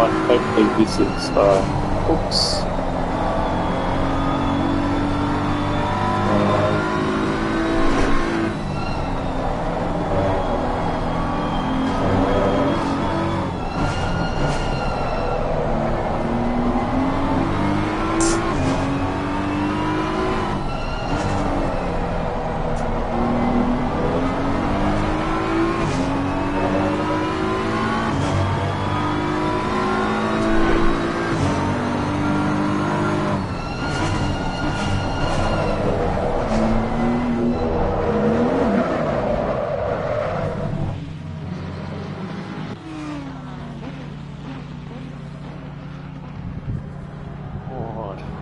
Alright, hopefully this is, oops.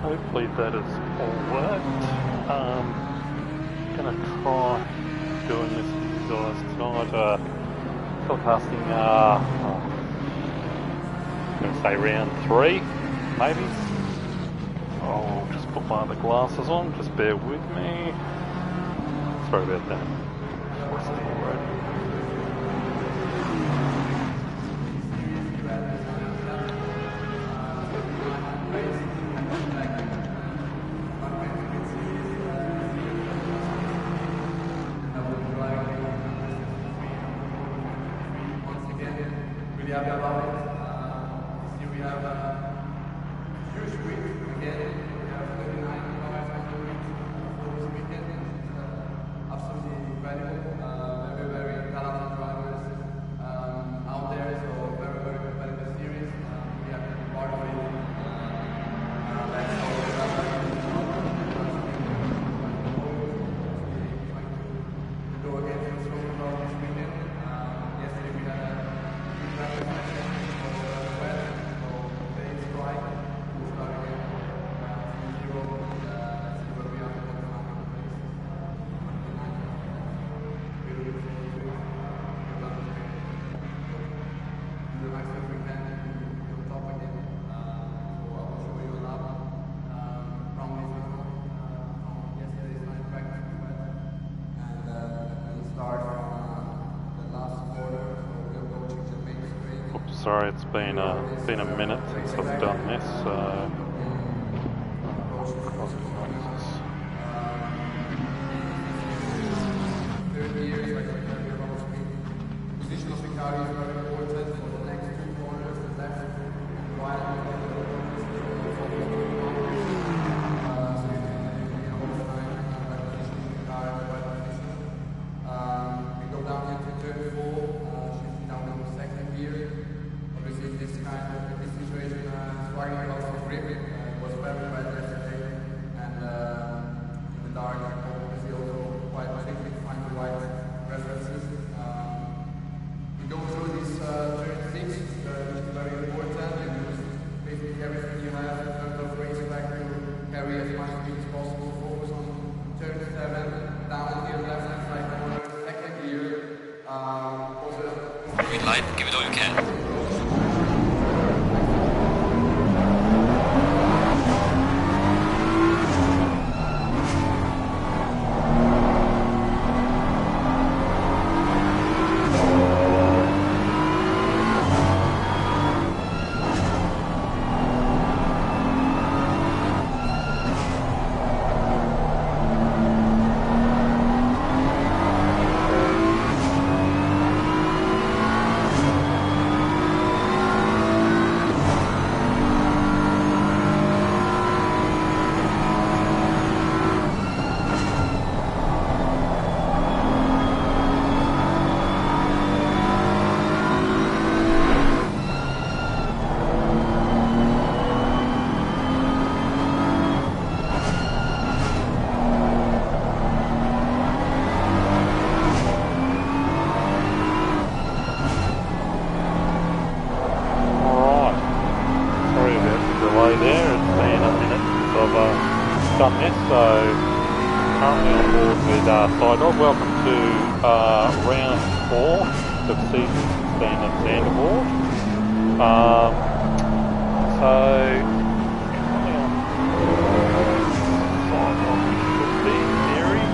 Hopefully that has all worked. Gonna try doing this with you guys tonight. Forecasting, I'm gonna say round 3, maybe. I'll just put my other glasses on, just bear with me. Sorry about that. Sorry, it's been a minute since I've done this, so green light, give it all you can. Done this, so currently on board with Sidog. Welcome to round 4 of season 16 at Zandervoort. So currently on Sidog should be in theory.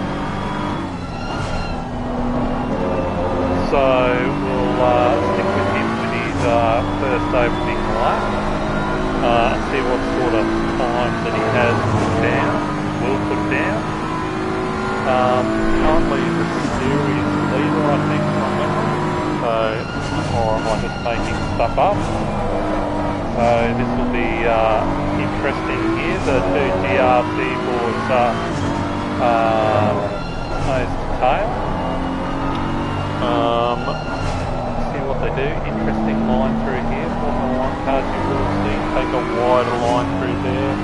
So we'll stick with him with his first opening lap. See what sort of time that he has put down, will put down. Currently the series leader, I think, from memory. So, or am I just making stuff up? So this will be interesting here. The two GRC boards are nose to tail. See what they do. Interesting line through here. Formula 1 cars you will see take a wider line through there.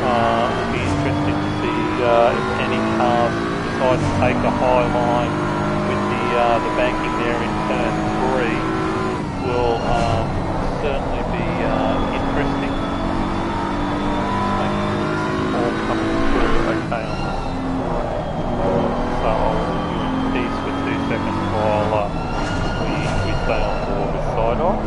It'll be interesting to see if any cars decide to take a high line with the banking there in turn 3. Will certainly be interesting. Just make sure this is all coming through okay on the screen. So I'll leave you in peace for 2 seconds while we stay on board with side off.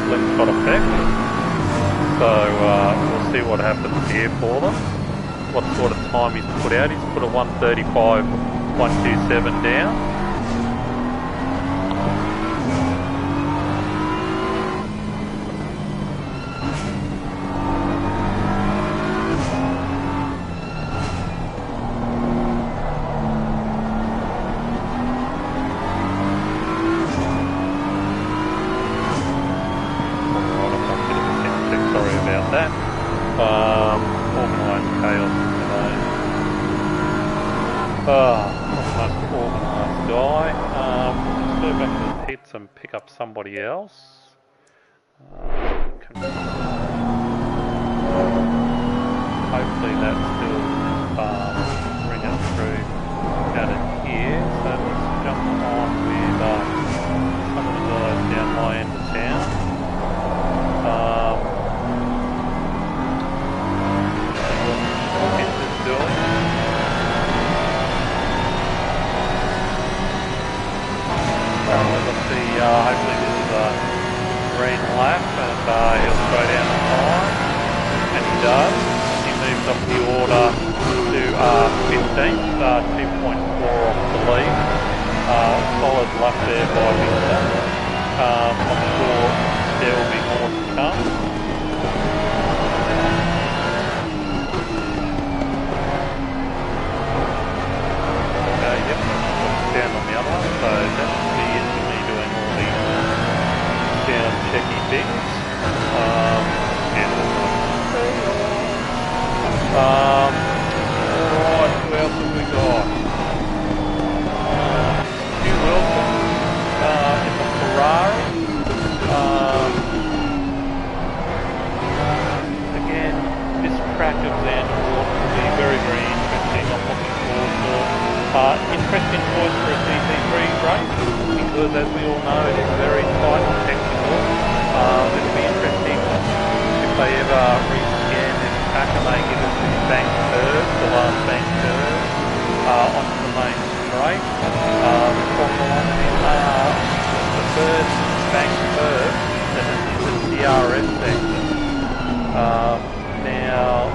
Slingshot effect. So we'll see what happens here for them. What sort of time he's put out. He's put a 1:35, 1:27 down. Organised chaos today. Almost organised guy. Let's go back to the pits and pick up somebody else. Hopefully that still bring it through out of here. So let's jump on with some of the guys down my end of town. Hopefully this is a green lap and he'll go down the line, and he does. He moves up the order to 15th, 2.4 off the lead. Solid lap there by Victor. I'm sure there will be more to come. Okay, yep, down on the other one, so that's the down checky things. Right, who else have we got? Hugh Wilson in the Ferrari. Again, this track of Zandervoort will be very, very interesting. I'm looking forward to it. Interesting choice for a GT3 race, because as we all know, it is very tight and technical. It'll be interesting if they ever re-scan this track and they give us this bank curve, the last bank curve, onto the main straight. Formula 1 in the third bank curve, and it is a DRS section. Now,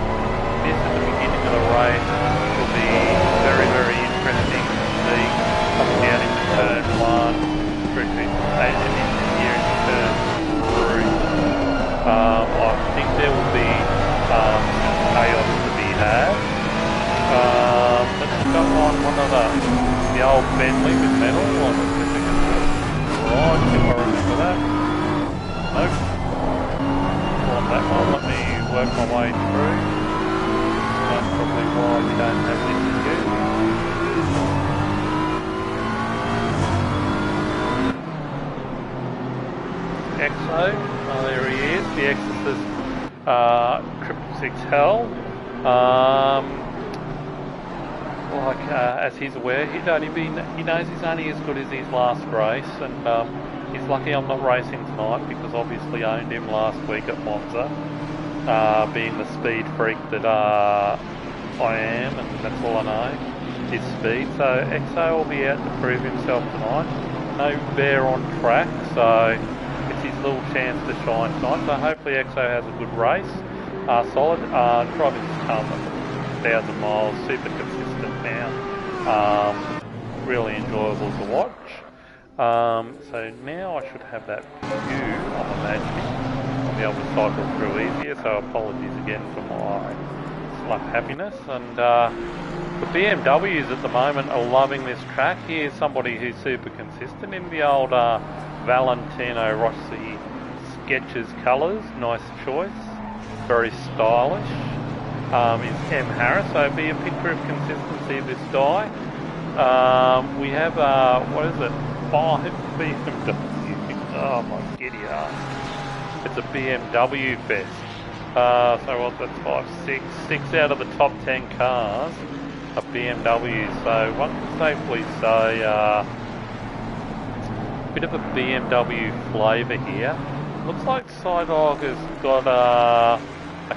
this at the beginning of the race will be very, very interesting to see coming down into turn 1, through to and into here into turn 3. I think there will be some chaos to be had. Let's jump on one of the old Bentley with metal. On the right, if I remember that. Nope. On that one, let me work my way through. That's probably why we don't have this queue. Exo, oh there he is, the Exorcist Triple Hell. As he's aware, he knows he's only as good as his last race, and he's lucky I'm not racing tonight because obviously I owned him last week at Monza, being the speed freak that I am, and that's all I know is speed. So XO will be out to prove himself tonight. No bear on track, so it's his little chance to shine tonight. So hopefully XO has a good race. Solid. Driving this car 1,000 miles, super consistent now. Really enjoyable to watch. So now I should have that view, I'm imagining. I'll be able to cycle through easier, so apologies again for my slap happiness. And the BMWs at the moment are loving this track. Here's somebody who's super consistent in the old Valentino Rossi Skechers colours. Nice choice, very stylish. Is M. Harris, so be a picture of consistency of this guy. We have, what is it, 5 BMW. Oh my giddy ass. It's a BMW fest. So what's that, 6 out of the top 10 cars are BMWs. So one can safely say a bit of a BMW flavour here. Looks like Sidog has got a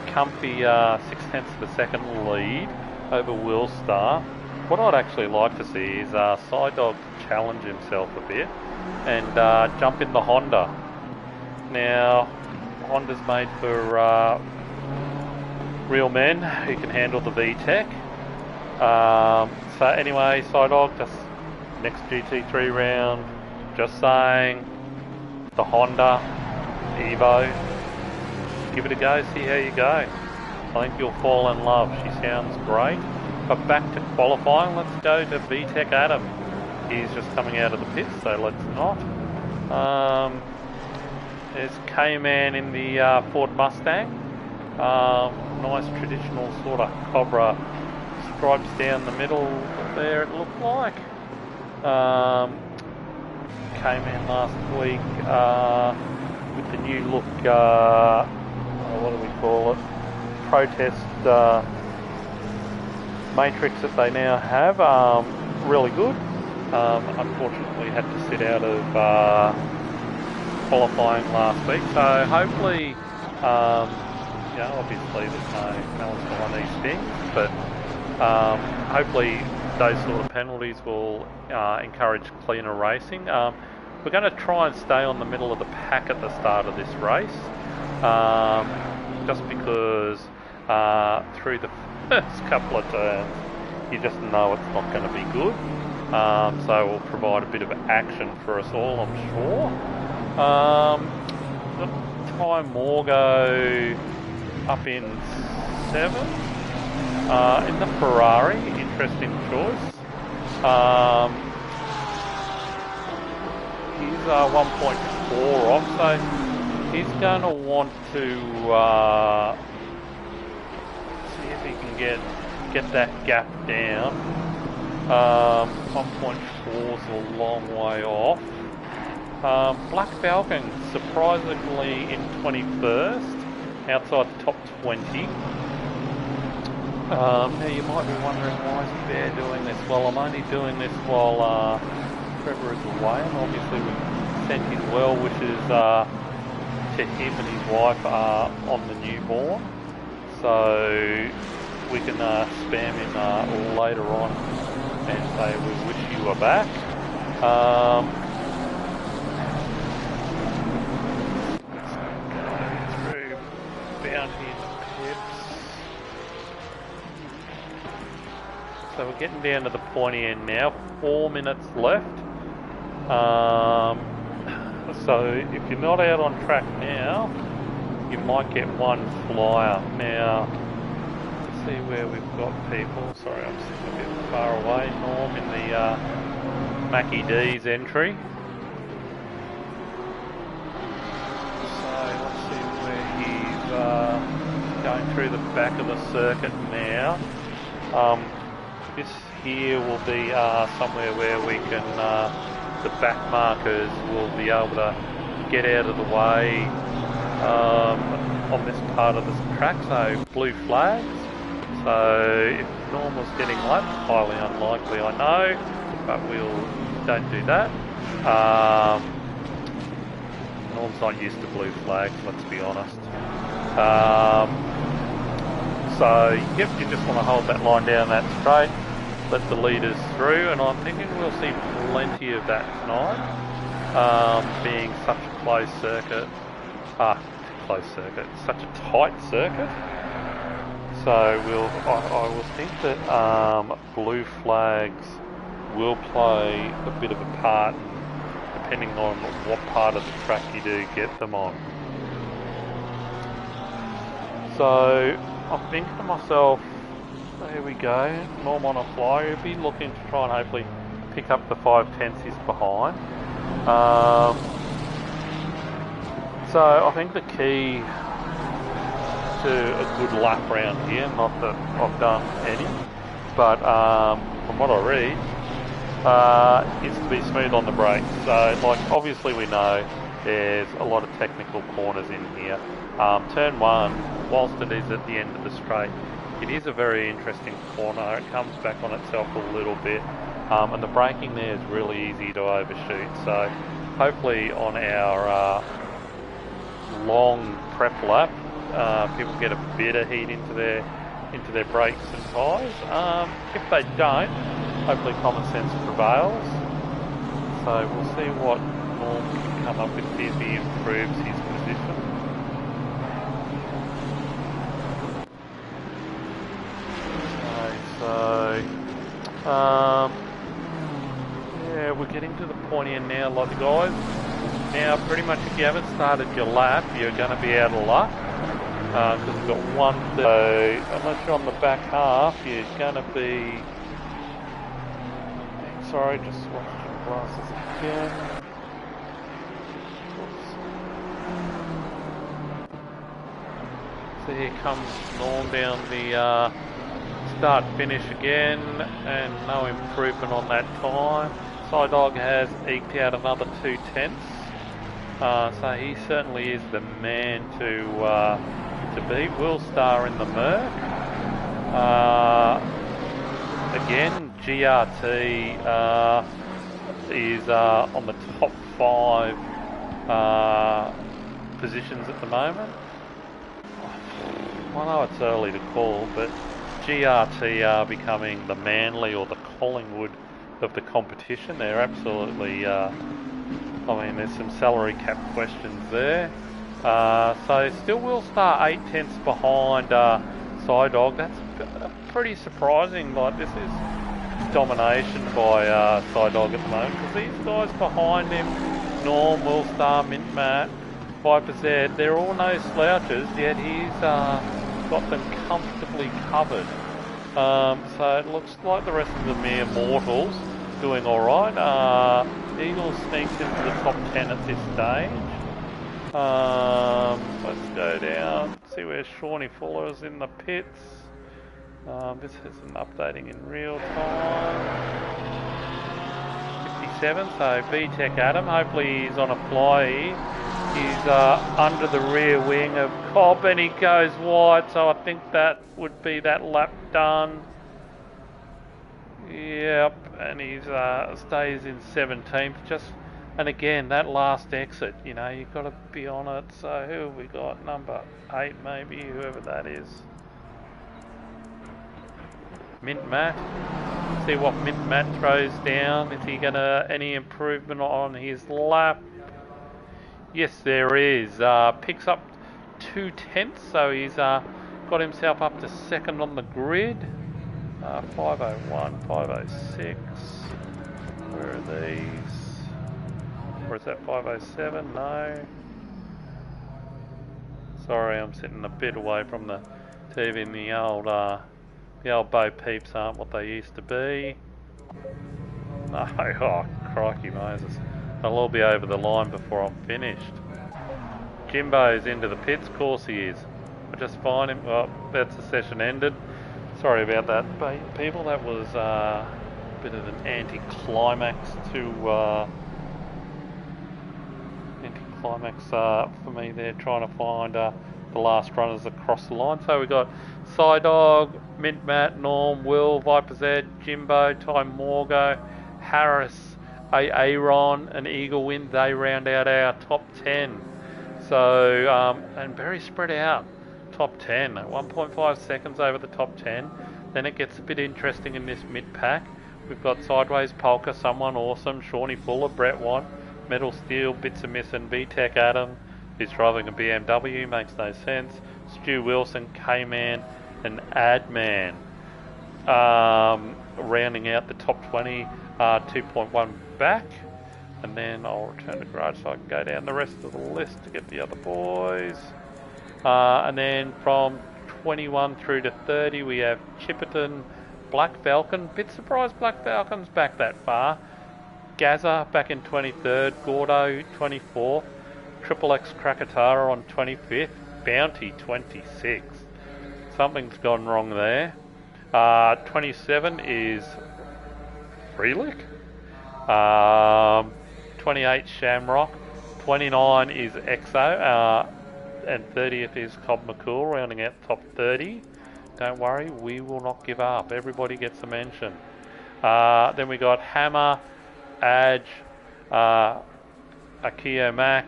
comfy 0.6 of a second lead over Willstar. What I'd actually like to see is Sidog challenge himself a bit and jump in the Honda. Now, Honda's made for real men who can handle the VTEC. So anyway, Sidog, just next GT3 round, just saying, the Honda Evo, give it a go, see how you go. I think you'll fall in love. She sounds great. But back to qualifying, let's go to VTEC Adam. He's just coming out of the pits, so let's not. There's K-Man in the Ford Mustang. Nice traditional sort of Cobra stripes down the middle there, it looked like. K-Man last week with the new look, what do we call it? Protest matrix that they now have. Really good. Unfortunately had to sit out of qualifying last week, so hopefully, obviously there's no one's on these things, but hopefully those sort of penalties will encourage cleaner racing. We're going to try and stay on the middle of the pack at the start of this race, just because through the first couple of turns you just know it's not going to be good. So we'll provide a bit of action for us all, I'm sure. Ty Morgo up in 7 in the Ferrari, interesting choice. He's 1.4 off, so he's going to want to see if he can get that gap down. 1.4 is a long way off. Black Falcon surprisingly in 21st, outside the top 20. Now you might be wondering, why is Bear doing this? Well, I'm only doing this while Trevor is away, and obviously we sent his well wishes to him and his wife on the newborn, so we can spam him later on and say we wish you were back. Through bounty in the pips. So we're getting down to the pointy end now. 4 minutes left. So if you're not out on track now, you might get one flyer. Now, let's see where we've got people. Sorry, I'm sitting a bit far away. Norm in the Mackie D's entry. So let's see where he's going through the back of the circuit now. This here will be somewhere where we can, the back markers will be able to get out of the way. on this part of the track, so blue flags. So if Norm was getting lapped, highly unlikely I know, but don't do that. Norm's not used to blue flags, let's be honest. So yep, you just want to hold that line down that straight, let the leaders through, and I'm thinking we'll see plenty of that tonight, being such a close circuit. Such a tight circuit. So I will think that blue flags will play a bit of a part, depending on what part of the track you do get them on. So I'm thinking to myself, there we go, Norm on a fly. He'll be looking to try and hopefully pick up the 5/10 he's behind. So I think the key to a good lap round here, not that I've done any, but from what I read, is to be smooth on the brakes. So like obviously we know there's a lot of technical corners in here. Turn 1, whilst it is at the end of the straight, it is a very interesting corner. It comes back on itself a little bit, and the braking there is really easy to overshoot. So hopefully on our long prep lap, people get a bit of heat into their brakes and tyres. If they don't, hopefully common sense prevails. So we'll see what Norm can come up with if he improves his position. Yeah, we're getting to the point here now, like the guys. Now, pretty much if you haven't started your lap, you're going to be out of luck. Because we've got one. So unless you're on the back half, you're going to be. Sorry, just switched your glasses again. So here comes Norm down the start finish again, and no improvement on that time. Dog has eked out another 2/10. So he certainly is the man to beat. Will Star in the Merc. Again, GRT is on the top 5 positions at the moment. I know it's early to call, but GRT are becoming the Manly or the Collingwood of the competition. They're absolutely, I mean, there's some salary cap questions there. So still Will Star 8/10 behind Dog. That's pretty surprising. Like, this is domination by Dog at the moment, because these guys behind him, Norm, Will Star, Mint Matt, Viper Z, they're all no slouches, yet he's got them comfortably covered. So it looks like the rest of the mere mortals doing alright. Eagles sneaks into the top 10 at this stage. Let's go down, see where Shawnee Fuller is in the pits. This isn't updating in real time. 57, so VTech Adam, hopefully he's on a fly here. He's under the rear wing of Cobb, and he goes wide, so I think that would be that lap done. Yep, and he stays in 17th. And again, that last exit, you know, you've got to be on it. So who have we got? Number 8 maybe, whoever that is. Mint Matt. See what Mint Matt throws down. Is he gonna any improvement on his lap? Yes, there is. Picks up 2/10, so he's got himself up to second on the grid. 501, 506. Where are these? Or is that 507? No. Sorry, I'm sitting a bit away from the TV, and the old Bo Peeps aren't what they used to be. No, oh crikey Moses. They'll all be over the line before I'm finished. Jimbo's into the pits, of course he is. I just find him, well, that's the session ended. Sorry about that, people. That was a bit of an anti-climax for me there, trying to find the last runners across the line. So we got Psydog, Mint Matt, Norm, Will, Viper Z, Jimbo, Ty Morgo, Harris, Aaron, and Eagle Wind. They round out our top 10. So, and very spread out. Top 10 at 1.5 seconds over the top 10. Then it gets a bit interesting in this mid-pack. We've got Sideways Polka, Someone Awesome, Shawnee Fuller, Brett Watt, Metal Steel, Bits of Miss and VTech Adam, who's driving a BMW, makes no sense. Stu Wilson, K-Man and Adman. Rounding out the top 20, 2.1 back. And then I'll return to garage so I can go down the rest of the list to get the other boys. And then from 21 through to 30 we have Chipperton, Black Falcon. Bit surprised Black Falcon's back that far. Gaza back in 23rd, Gordo 24th, Triple X Krakatara on 25th, Bounty 26th. Something's gone wrong there. 27 is Freelick. 28 Shamrock. 29 is EXO. And 30th is Cobb McCool, rounding out top 30. Don't worry, we will not give up. Everybody gets a mention. Then we got Hammer, Adge, Akio Mac,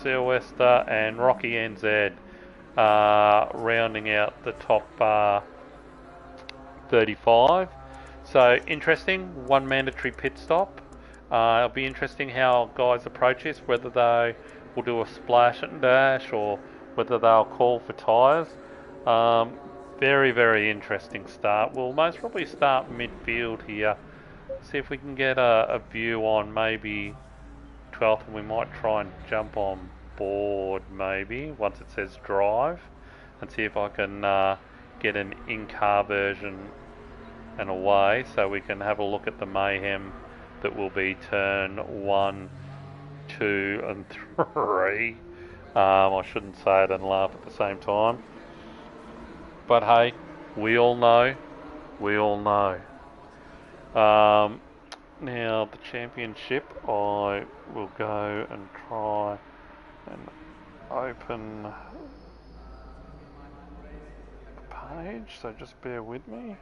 Sylvester, and Rocky NZ, rounding out the top 35. So interesting, one mandatory pit stop. It'll be interesting how guys approach this, whether they will do a splash and dash or whether they'll call for tyres. Very, very interesting start. We'll most probably start midfield here. See if we can get a view on maybe 12th, and we might try and jump on board maybe once it says drive and see if I can get an in-car version and away so we can have a look at the mayhem that will be turn 1, 2 and 3. I shouldn't say it and laugh at the same time. But hey, we all know. Now the championship, I will go and try and open the page, so just bear with me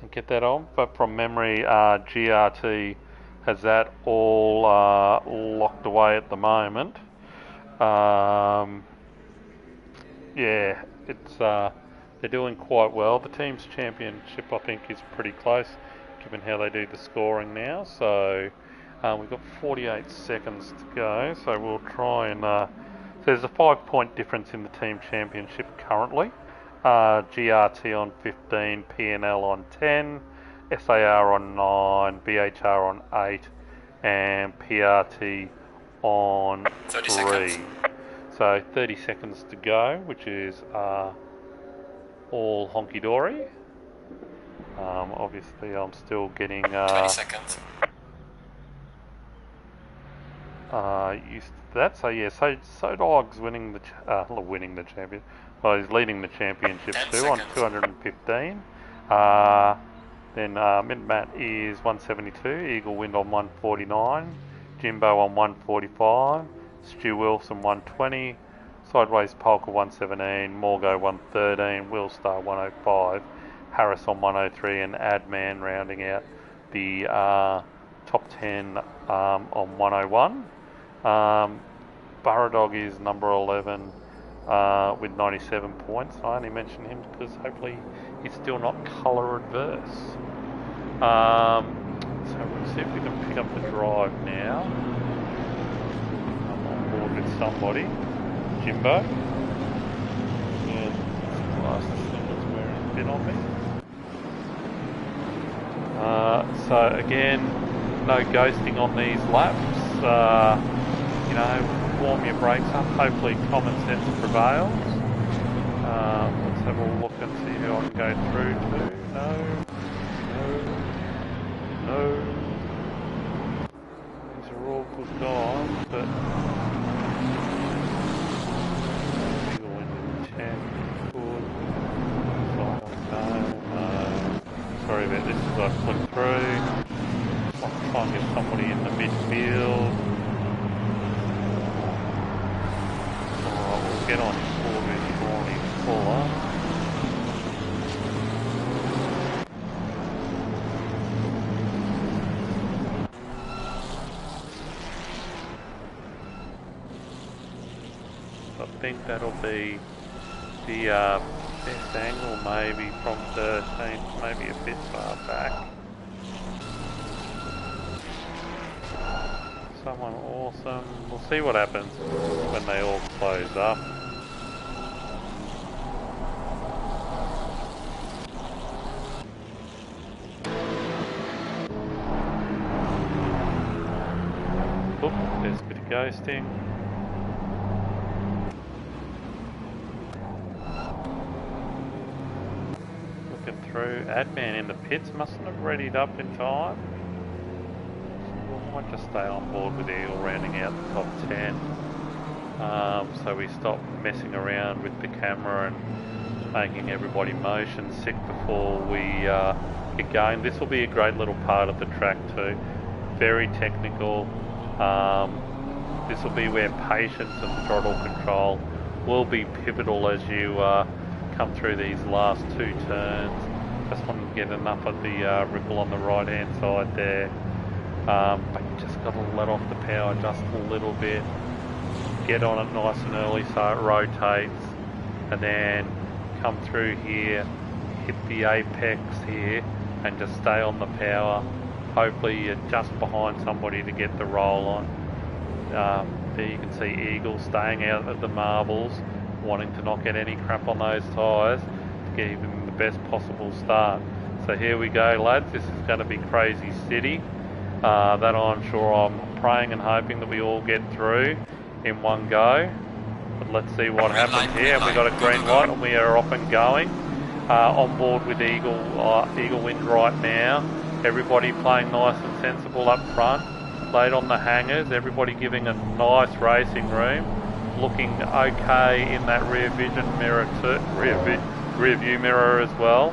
and get that on. But from memory, GRT has that all locked away at the moment. Yeah, it's they're doing quite well. The team's championship, I think, is pretty close, given how they do the scoring now. So we've got 48 seconds to go. So we'll try and. So there's a 5-point difference in the team championship currently. GRT on 15, PNL on 10, SAR on 9, BHR on 8, and PRT on 30 3. seconds. So 30 seconds to go, which is all honky-dory. Obviously I'm still getting 20 seconds. used to that. So yeah, so Dog's winning the champion. Well, he's leading the championship too on 215. Then Mint Matt is 172. Eagle Wind on 149. Jimbo on 145. Stu Wilson 120. Sideways Polka 117. Morgo 113. Willstar 105. Harris on 103, and Adman rounding out the top 10 on 101. Burradog is number 11 with 97 points. I only mention him because hopefully he's still not colour adverse. So we'll see if we can pick up the drive now. I'm on board with somebody. Jimbo. And the last thing that's wearing a bit on me. So again, no ghosting on these laps. You know, warm your brakes up. Hopefully common sense prevails. Let's have a look and see who I can go through to. No. These are all good guys, but Eagle Wind in the champ is good. No. Sorry about this as I flick through. I'll try and get somebody in the midfield. get on board with you on his full on. I think that'll be the best angle maybe from 13, maybe a bit far back. Someone awesome. We'll see what happens when they all close up. Oop, there's a bit of ghosting. Through. Adman in the pits mustn't have readied up in time. So we might just stay on board with Eagle rounding out the top 10. So we stop messing around with the camera and making everybody motion sick before we get going. This will be a great little part of the track too. Very technical. This will be where patience and throttle control will be pivotal as you come through these last two turns. Just want to get enough of the ripple on the right hand side there, but you just got to let off the power just a little bit, get on it nice and early so it rotates, and then come through here, hit the apex here and just stay on the power. Hopefully you're just behind somebody to get the roll on. There you can see Eagle staying out of the marbles, wanting to not get any crap on those tyres to give him the best possible start. So here we go, lads. This is going to be crazy city. That I'm sure, I'm praying and hoping that we all get through in one go. But let's see what happens here. And we got a green light and we are off and going. On board with Eagle Wind right now. Everybody playing nice and sensible up front. Laid on the hangers. Everybody giving a nice racing room. Looking okay in that rear view mirror as well.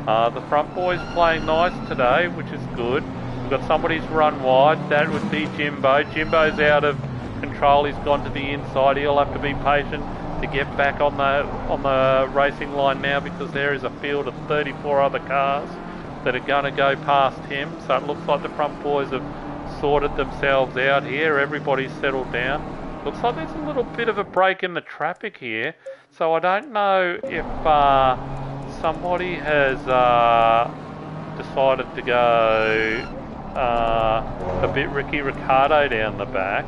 The front boys playing nice today, which is good. We've got somebody's run wide. That would be Jimbo. Jimbo's out of control. He's gone to the inside. He'll have to be patient to get back on the racing line now, because there is a field of 34 other cars that are going to go past him. So it looks like the front boys have sorted themselves out here. Everybody's settled down. Looks like there's a little bit of a break in the traffic here, so I don't know if somebody has decided to go a bit Ricky Ricardo down the back.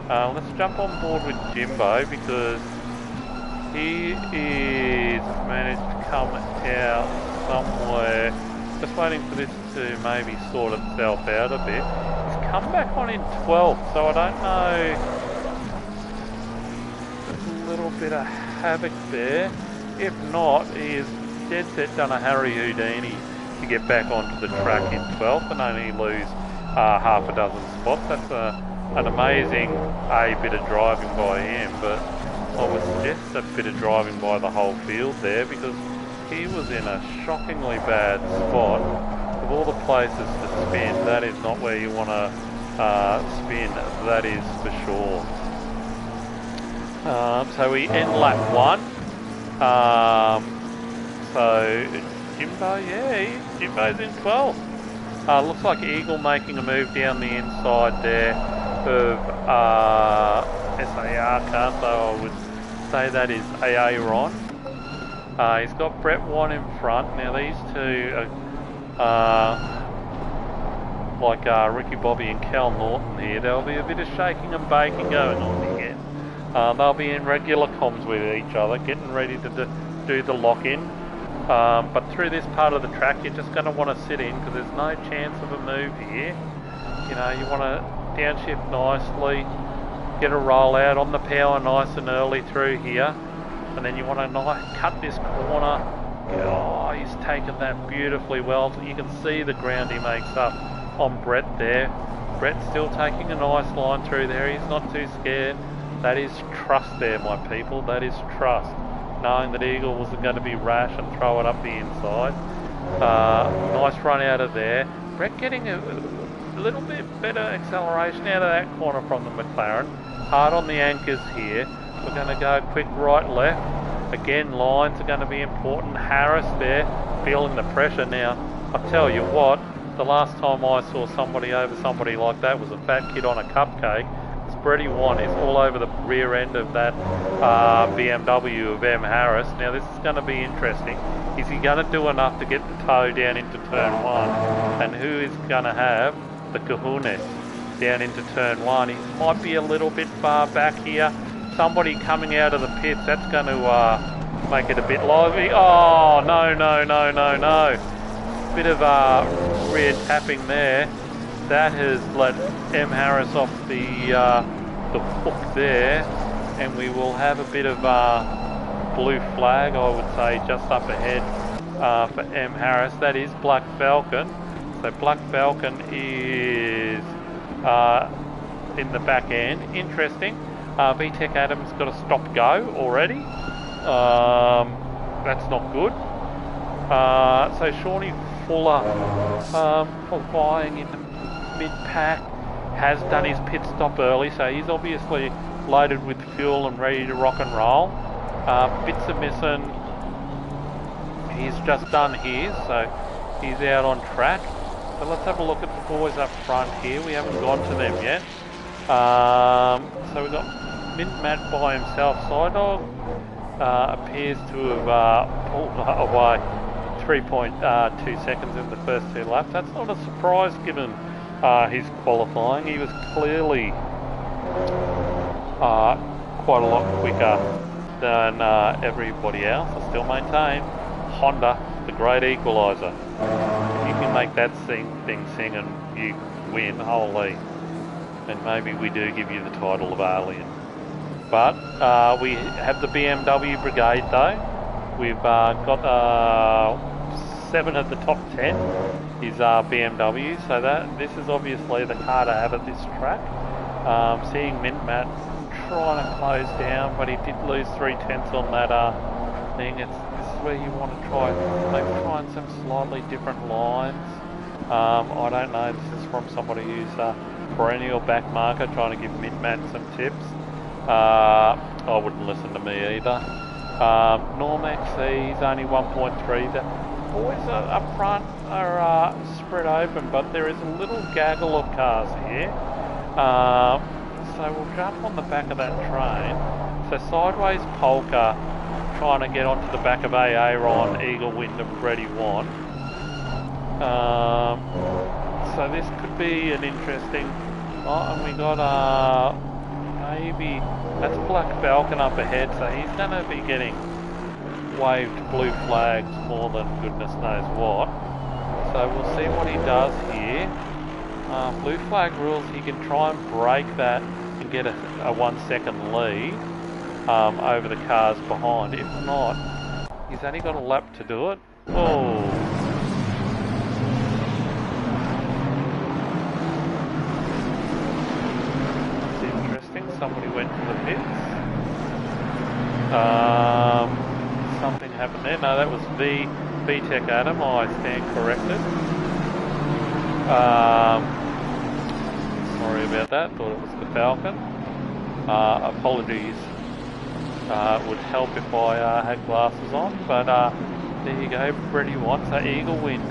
Let's jump on board with Jimbo, because he is managed to come out somewhere. Just waiting for this to maybe sort itself out a bit. He's come back on in 12th, so I don't know. Little bit of havoc there. If not, he is dead set done a Harry Houdini to get back onto the track in 12th and only lose half a dozen spots. That's an amazing bit of driving by him, but I would suggest a bit of driving by the whole field there, because he was in a shockingly bad spot. Of all the places to spin, that is not where you want to spin, that is for sure. So we end lap 1. So Jimbo, yeah, Jimbo's in 12th. Looks like Eagle making a move down the inside there of SAR car, so I would say that is AA Ron. He's got Brett One in front. Now these two are like Ricky Bobby and Cal Norton here. There'll be a bit of shaking and baking going on here. They'll be in regular comms with each other, getting ready to do the lock-in. But through this part of the track, you're just going to want to sit in, because there's no chance of a move here. You know, you want to downshift nicely, get a roll out on the power nice and early through here, and then you want to cut this corner. Oh, he's taken that beautifully well. You can see the ground he makes up on Brett there. Brett's still taking a nice line through there. He's not too scared. That is trust there, my people. That is trust. Knowing that Eagle wasn't going to be rash and throw it up the inside. Nice run out of there. Brett getting a little bit better acceleration out of that corner from the McLaren. Hard on the anchors here. We're going to go quick right left. Again, lines are going to be important. Harris there, feeling the pressure now. I'll tell you what, the last time I saw somebody over somebody like that was a fat kid on a cupcake. Spready one is all over the rear end of that BMW of M. Harris. Now this is going to be interesting. Is he going to do enough to get the toe down into turn one? And who is going to have the kahunas down into turn one? He might be a little bit far back here. Somebody coming out of the pits, that's going to make it a bit lively. Oh, no. Bit of rear tapping there. That has let M. Harris off the hook there, and we will have a bit of blue flag, I would say, just up ahead for M. Harris. That is Black Falcon. So Black Falcon is in the back end. Interesting. VTech Adams got a stop go already. That's not good. So Shawnee Fuller qualifying in the mid-pack, has done his pit stop early, so he's obviously loaded with fuel and ready to rock and roll. Bits are missing. He's just done his, so he's out on track. So let's have a look at the boys up front here. We haven't gone to them yet. So we've got Mint Matt by himself. Sidedog appears to have pulled away 3.2 seconds in the first two laps. That's not a surprise given his qualifying. He was clearly quite a lot quicker than everybody else. I still maintain Honda, the great equaliser. If you can make that thing sing and you win, holy, then maybe we do give you the title of alien. But we have the BMW brigade though. We've got 7 of the top 10 is BMW, so this is obviously the car to have at this track. Seeing Mint Matt trying to close down, but he did lose 3/10 on that thing. This is where you want to try some slightly different lines. I don't know, this is from somebody who's a perennial back marker trying to give Mint Matt some tips. I wouldn't listen to me either. Normax, he's only 1.3. The boys up front are spread open, but there is a little gaggle of cars here. So we'll jump on the back of that train. So Sideways Polka trying to get onto the back of AA Ron, Eagle Wind and Brady One. So this could be an interesting... Oh, and we got maybe... That's Black Falcon up ahead, so he's going to be getting waved blue flags more than goodness knows what. So we'll see what he does here. Blue flag rules, he can try and break that and get a 1 second lead over the cars behind. If not, he's only got a lap to do it. Oh. That's interesting. Somebody went to the pits. Something happened there. No, that was VTech Adam. I stand corrected. Sorry about that. Thought it was the Falcon. Apologies. Would help if I had glasses on. But there you go. Brady One. So Eagle Wind.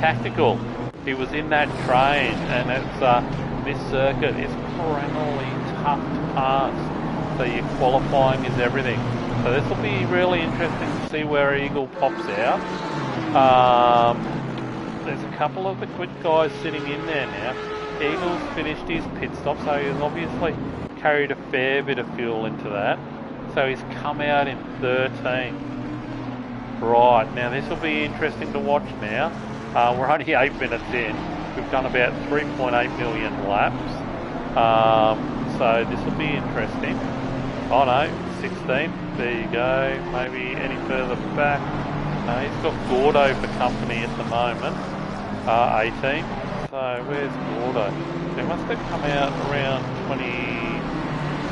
Tactical. He was in that train, and it's this circuit is perennially tough to pass. So your qualifying is everything. So this will be really interesting to see where Eagle pops out. There's a couple of the quick guys sitting in there now. Eagle's finished his pit stop, so he's obviously carried a fair bit of fuel into that. So he's come out in 13. Right, now this will be interesting to watch now. We're only 8 minutes in. We've done about 3.8 million laps. So this will be interesting. Oh no, 16. There you go. Maybe any further back. No, he's got Gordo for company at the moment. 18. So where's Gordo? They must have come out around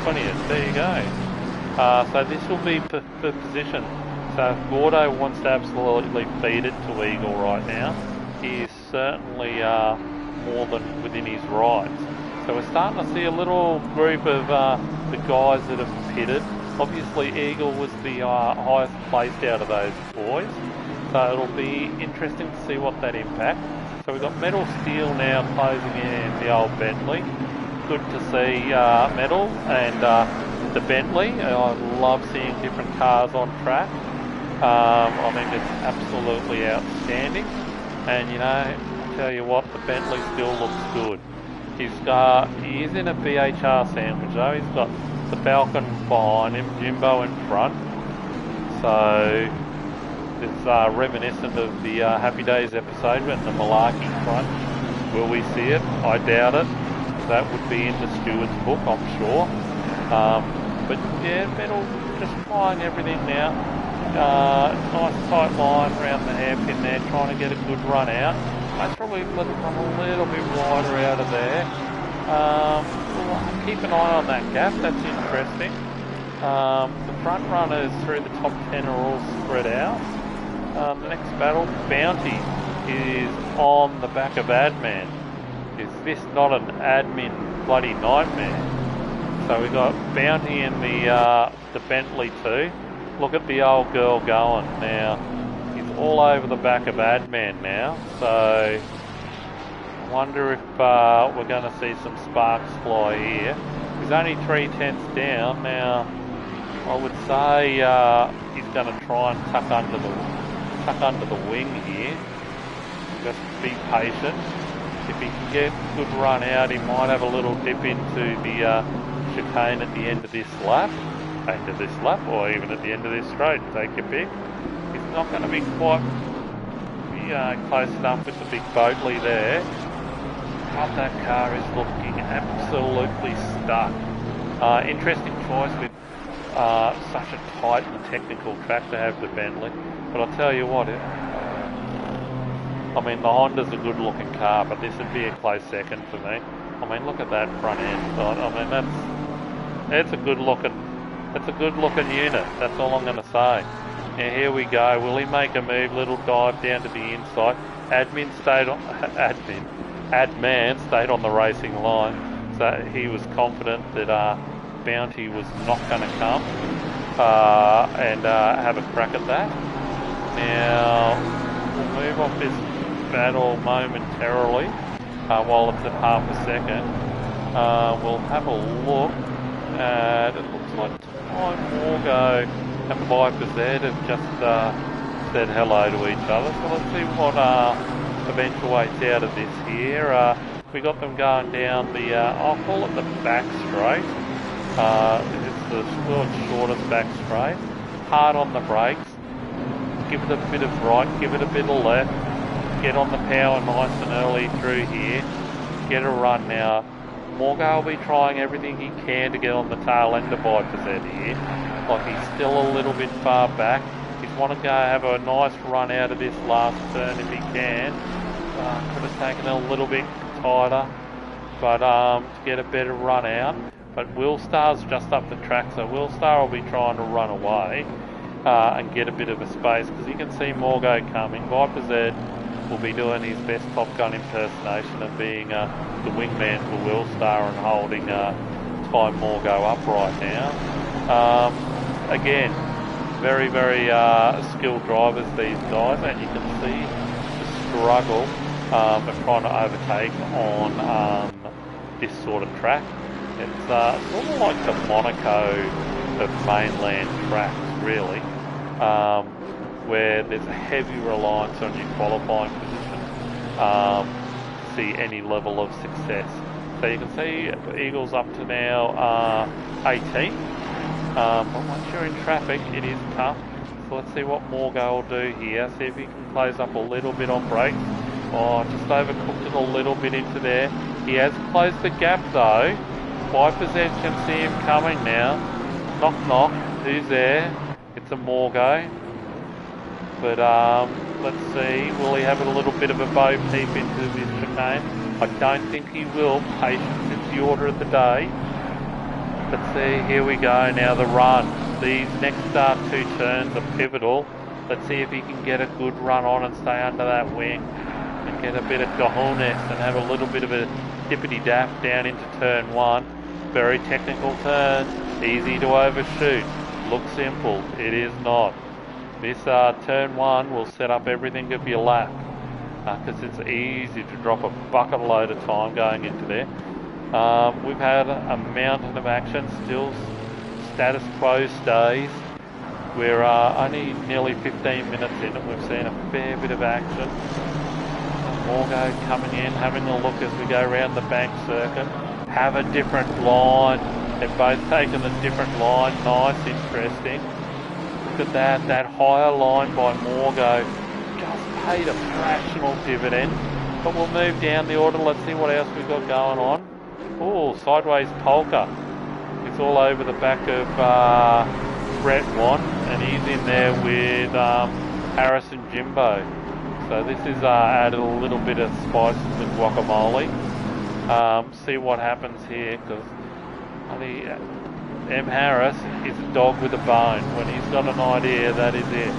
20th. There you go. So this will be for position. So if Gordo wants to absolutely feed it to Eagle right now, he is certainly more than within his rights. So we're starting to see a little group of the guys that have pitted Obviously Eagle was the highest placed out of those boys, so it'll be interesting to see what that impacts. So we've got Metal Steel now closing in the old Bentley. Good to see Metal and the Bentley. I love seeing different cars on track. I think it's absolutely outstanding. And you know, I tell you what, the Bentley still looks good. He is in a BHR sandwich though. He's got the Falcon behind him, Jimbo in front. So it's reminiscent of the Happy Days episode when the Malarkey front. Will we see it? I doubt it. That would be in the steward's book, I'm sure. But yeah, Metal just trying everything now. Nice tight line around the hairpin there, trying to get a good run out. Most probably let it run a little bit wider out of there. We'll keep an eye on that gap, that's interesting. The front runners through the top 10 are all spread out. The next battle, Bounty, is on the back of Adman. Is this not an admin bloody nightmare? So we got Bounty in the Bentley too. Look at the old girl going now. He's all over the back of Adman now. So I wonder if we're going to see some sparks fly here. He's only 3/10 down now. I would say he's going to try and tuck under the wing here. Just be patient. If he can get a good run out, he might have a little dip into the chicane at the end of this lap. Or even at the end of this straight, take your pick. He's not going to be quite close enough with the big Boatley there. But that car is looking absolutely stuck. Interesting choice with such a tight and technical track to have the Bentley. But I'll tell you what, I mean the Honda's a good looking car, but this would be a close second for me. I mean look at that front end. I mean that's a good looking unit. That's all I'm going to say. Now here we go. Will he make a move? Little dive down to the inside. Adman stayed on the racing line, so he was confident that Bounty was not going to come and have a crack at that. Now we'll move off this battle momentarily while it's at half a second. We'll have a look at, it looks like Time Morgo and Viper Z have just said hello to each other, so let's see what eventuates out of this here. We got them going down the, I'll call it the back straight. It's the world's shortest back straight. Hard on the brakes. Give it a bit of right, give it a bit of left. Get on the power nice and early through here. Get a run now. Morgo will be trying everything he can to get on the tail end of Viper's Head here. Like he's still a little bit far back. He's want to go have a nice run out of this last turn if he can. Could have taken it a little bit tighter, but to get a better run out. But Willstar's just up the track, so Willstar will be trying to run away and get a bit of a space because you can see Morgo coming. Viper's Head will be doing his best Top Gun impersonation of being the wingman for Willstar and holding Time Morgo up right now. Again, very, very skilled drivers, these guys, and you can see the struggle of trying to overtake on this sort of track. It's sort of like the Monaco of mainland tracks, really, where there's a heavy reliance on your qualifying position to see any level of success. So you can see Eagle's up to now 18, but once you're in traffic it is tough. So let's see what Morgo will do here, see if he can close up a little bit on brakes. Oh, just overcooked it a little bit into there. He has closed the gap though. Viper's Edge can see him coming now. Knock knock, who's there? It's a Morgo. But let's see, will he have a little bit of a bow peep into this chicane? I don't think he will. Patience is the order of the day. Let's see, here we go now, the run. These next two turns are pivotal. Let's see if he can get a good run on and stay under that wing and get a bit of cojones and have a little bit of a dippity-dap down into turn one. Very technical turn, easy to overshoot. looks simple. It is not. This turn 1 will set up everything of your lap, because it's easy to drop a bucket load of time going into there. We've had a mountain of action. Still status quo stays. We're only nearly 15 minutes in and we've seen a fair bit of action. Morgo coming in, having a look as we go around the bank circuit. Have a different line. They've both taken a different line. Nice, interesting. Look at that higher line by Morgo just paid a fractional dividend. But we'll move down the order. Let's see what else we've got going on. Oh, sideways polka. It's all over the back of Brett One, and he's in there with Harris and Jimbo. So this is added a little bit of spice to the guacamole. See what happens here, because M. Harris is a dog with a bone. When he's got an idea, that is it.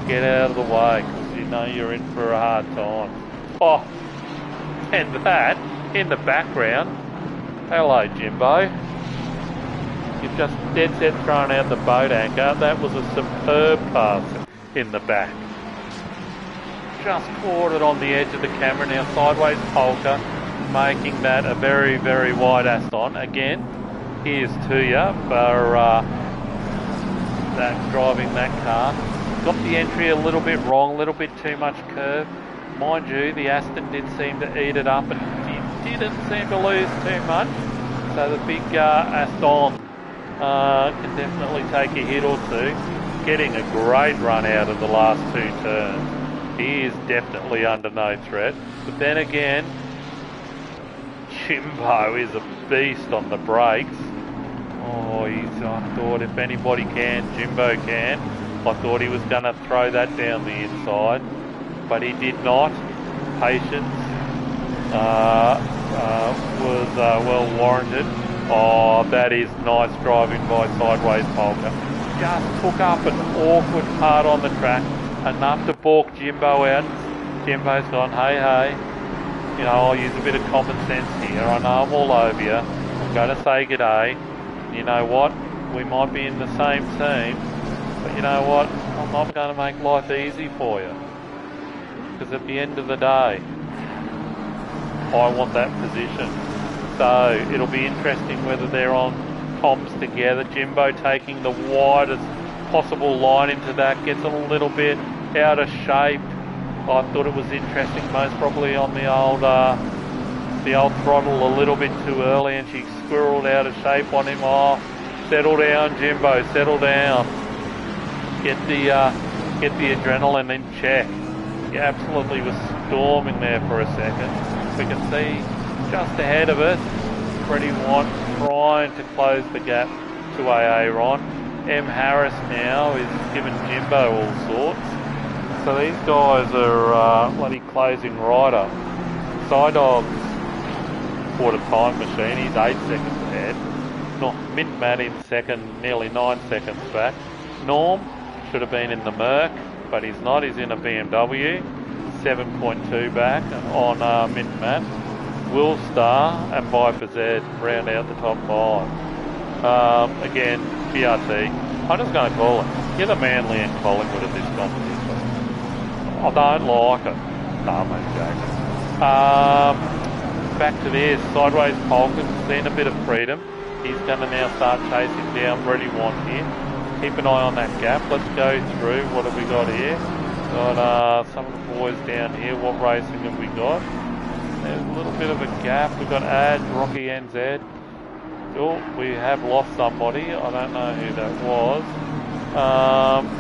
Get out of the way, because you know you're in for a hard time. Oh, and that, in the background, hello Jimbo. You've just dead set thrown out the boat anchor. That was a superb pass in the back. Just caught it on the edge of the camera now. Sideways polka, making that a very, very wide Aston. Again, here's to you for that driving that car. Got the entry a little bit wrong, a little bit too much curve. Mind you, the Aston did seem to eat it up and he didn't seem to lose too much. So the big Aston can definitely take a hit or two. Getting a great run out of the last 2 turns. He is definitely under no threat. But then again, Jimbo is a beast on the brakes. Oh, I thought if anybody can, Jimbo can. I thought he was going to throw that down the inside, but he did not. Patience was well warranted. Oh, that is nice driving by sideways polka. Just took up an awkward part on the track, enough to balk Jimbo out. Jimbo's gone, hey, you know, I'll use a bit of common sense here. I know I'm all over you. I'm going to say g'day. You know what? We might be in the same team, but you know what? I'm not going to make life easy for you. Because at the end of the day, I want that position. So it'll be interesting whether they're on comms together. Jimbo taking the widest possible line into that, gets a little bit out of shape. I thought it was interesting, most probably on the old throttle a little bit too early, and she squirreled out of shape on him. Oh, settle down, Jimbo, settle down. Get the adrenaline in check. He absolutely was storming there for a second. We can see just ahead of us, Freddie White trying to close the gap to Aaron. M. Harris now is giving Jimbo all sorts. So these guys are bloody closing right up. Sidog's quarter time machine, he's 8 seconds ahead. Mint Matt in second, nearly 9 seconds back. Norm should have been in the Merc, but he's not, he's in a BMW. 7.2 back on Mint Matt. Will Star and Viper Z round out the top 5. Again, BRT. I'm just going to call it. You're the Manly and Collingwood of this competition. I don't like it. No, I'm only joking. Back to this. Sideways Polkins, seen a bit of freedom. He's going to now start chasing down Brady Want here. Keep an eye on that gap. Let's go through. What have we got here? Got some of the boys down here. What racing have we got? There's a little bit of a gap. We've got Ad, Rocky NZ. Oh, we have lost somebody. I don't know who that was.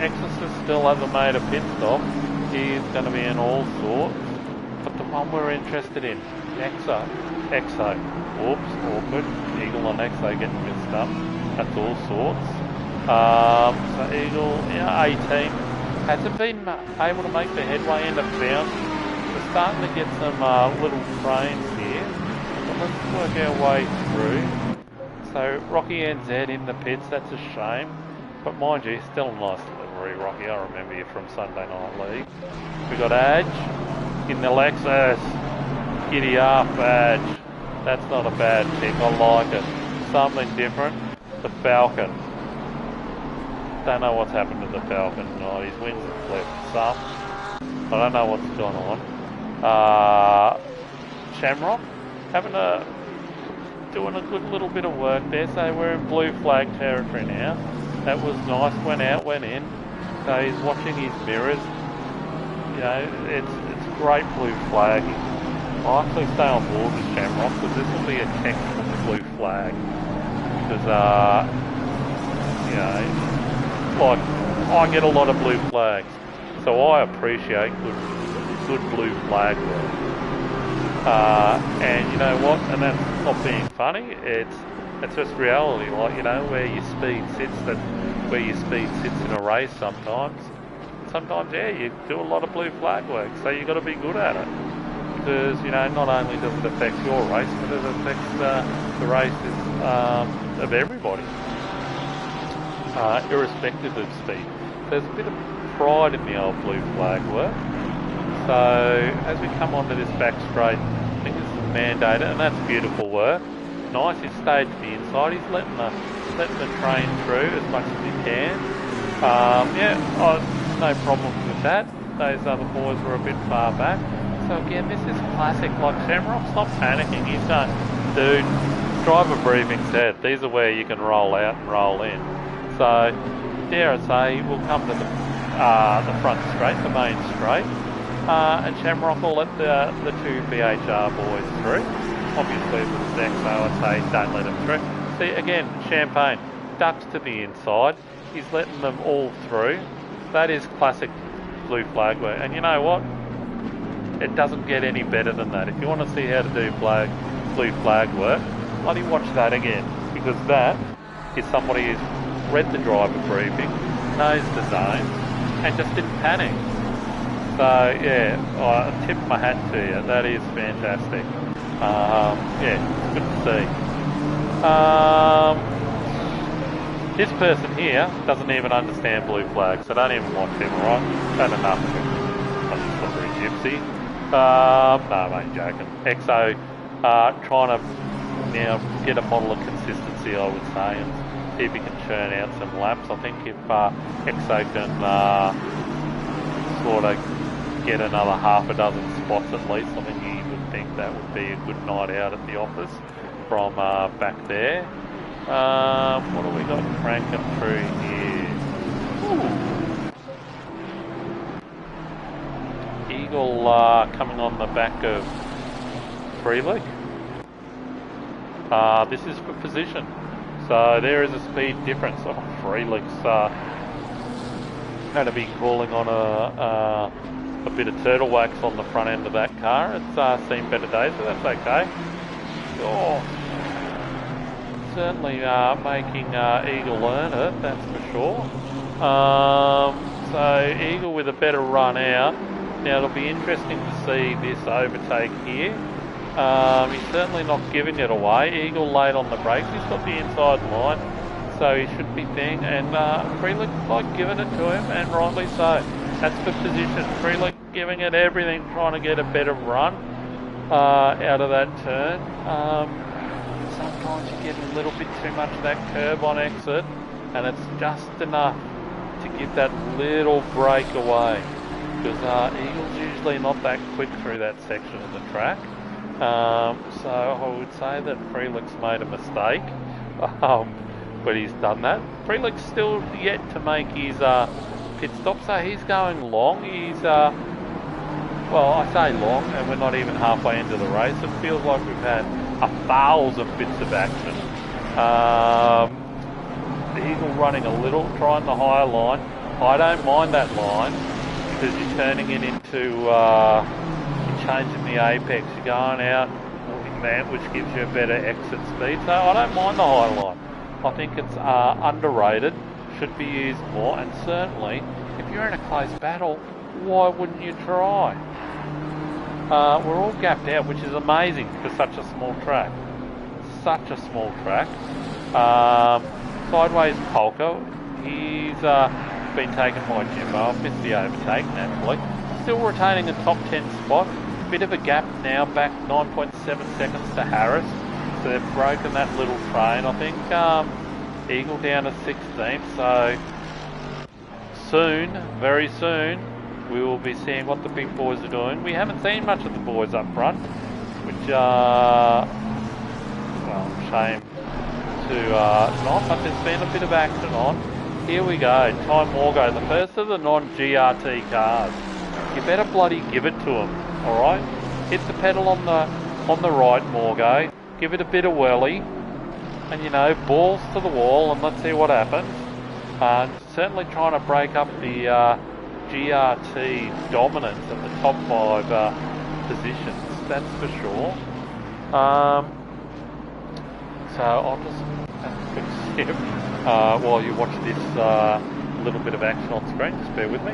Exorcist still hasn't made a pit stop. He's going to be in all sorts. But the one we're interested in, Exo. Oops, awkward. Eagle and Exo getting mixed up. That's all sorts. So Eagle, 18. Hasn't been able to make the headway in the bounce. We're starting to get some little trains here. But let's work our way through. So Rocky NZ in the pits, that's a shame. But mind you, still a nice livery, Rocky. I remember you from Sunday Night League. We got Adge in the Lexus. Giddy up, Adge. That's not a bad pick, I like it. Something different. The Falcon. don't know what's happened to the Falcon. Oh, his wings have left some. I don't know what's gone on. Shamrock doing a good little bit of work there. So we're in blue flag territory now. That was nice. Went out, went in. So he's watching his mirrors. You know, it's great blue flag. I'll actually stay on board with Shamrock because this will be a textbook blue flag. Because you know, like I get a lot of blue flags, so I appreciate good blue flag work. And you know what? And that's not being funny. It's just reality. Like, you know, where your speed sits in a race sometimes. Sometimes, yeah, you do a lot of blue flag work, so you got to be good at it. Because, you know, not only does it affect your race, but it affects the races of everybody, irrespective of speed. There's a bit of pride in the old blue flag work. So as we come onto this back straight, I think this is mandated, and that's beautiful work. Nice, he's stayed to the inside. He's letting the train through as much as he can. Yeah, no problems with that. Those other boys were a bit far back. So again, this is classic. Like, Shamrock's not panicking. He's going, dude, driver briefing said these are where you can roll out and roll in. So dare I say, we'll come to the front straight, the main straight, and Shamrock will let the two BHR boys through. Obviously, if it's next, so I'd say don't let them through. See, again, Champagne ducks to the inside. He's letting them all through. That is classic blue flag work. And you know what? It doesn't get any better than that. If you want to see how to do blue flag work, bloody watch that again, because that is somebody who's read the driver briefing, knows the zone, and just didn't panic. So yeah, I tip my hat to you. That is fantastic. Yeah, good to see. This person here doesn't even understand blue flags, so don't even watch him, alright? Had enough of him. I'm just not very gypsy. No, I ain't joking. EXO trying to now get a model of consistency, I would say, and see if he can churn out some laps. I think if EXO can sort of get another half a dozen spots at least, I think he would think that would be a good night out at the office from back there. What have we got cranking through here? Ooh. Eagle coming on the back of Freelick. This is for position, so there is a speed difference. Oh, Freelick's going to be crawling on a bit of turtle wax on the front end of that car. It's seen better days, but that's okay. Oh, certainly making Eagle earn it, that's for sure. So Eagle with a better run out. Now it'll be interesting to see this overtake here. He's certainly not giving it away. Eagle late on the brakes. He's got the inside line, so he should be thing. And Freelick like giving it to him, and rightly so. That's for position. Freelick giving it everything, trying to get a better run out of that turn. Sometimes you get a little bit too much of that curb on exit, and it's just enough to give that little break away. Because Eagle's usually not that quick through that section of the track. So I would say that Freelick's made a mistake, but he's done that. Freelick's still yet to make his pit stop, so he's going long. He's, well, I say long, and we're not even halfway into the race. It feels like we've had 1,000 bits of action. The Eagle running a little, trying the higher line. I don't mind that line, because you're turning it into, you're changing the apex, you're going out, which gives you a better exit speed. So I don't mind the high line. I think it's underrated, should be used more, and certainly, if you're in a close battle, why wouldn't you try? We're all gapped out, which is amazing for such a small track. Such a small track. Sideways Polka, he's been taken by Jimbo. I've missed the overtake naturally. Still retaining a top 10 spot. Bit of a gap now, back 9.7 seconds to Harris. So they've broken that little train. I think Eagle down to 16th, so soon, very soon, we will be seeing what the big boys are doing. We haven't seen much of the boys up front, which well, shame to not, but there's been a bit of action on. Here we go, Time Morgo, the first of the non-GRT cars. You better bloody give it to them, alright? Hit the pedal on the right, Morgo. Give it a bit of whirly. And you know, balls to the wall, and let's see what happens. Certainly trying to break up the GRT dominance at the top 5 positions, that's for sure. So I'll just have a quick skip while you watch this little bit of action on screen. Just bear with me.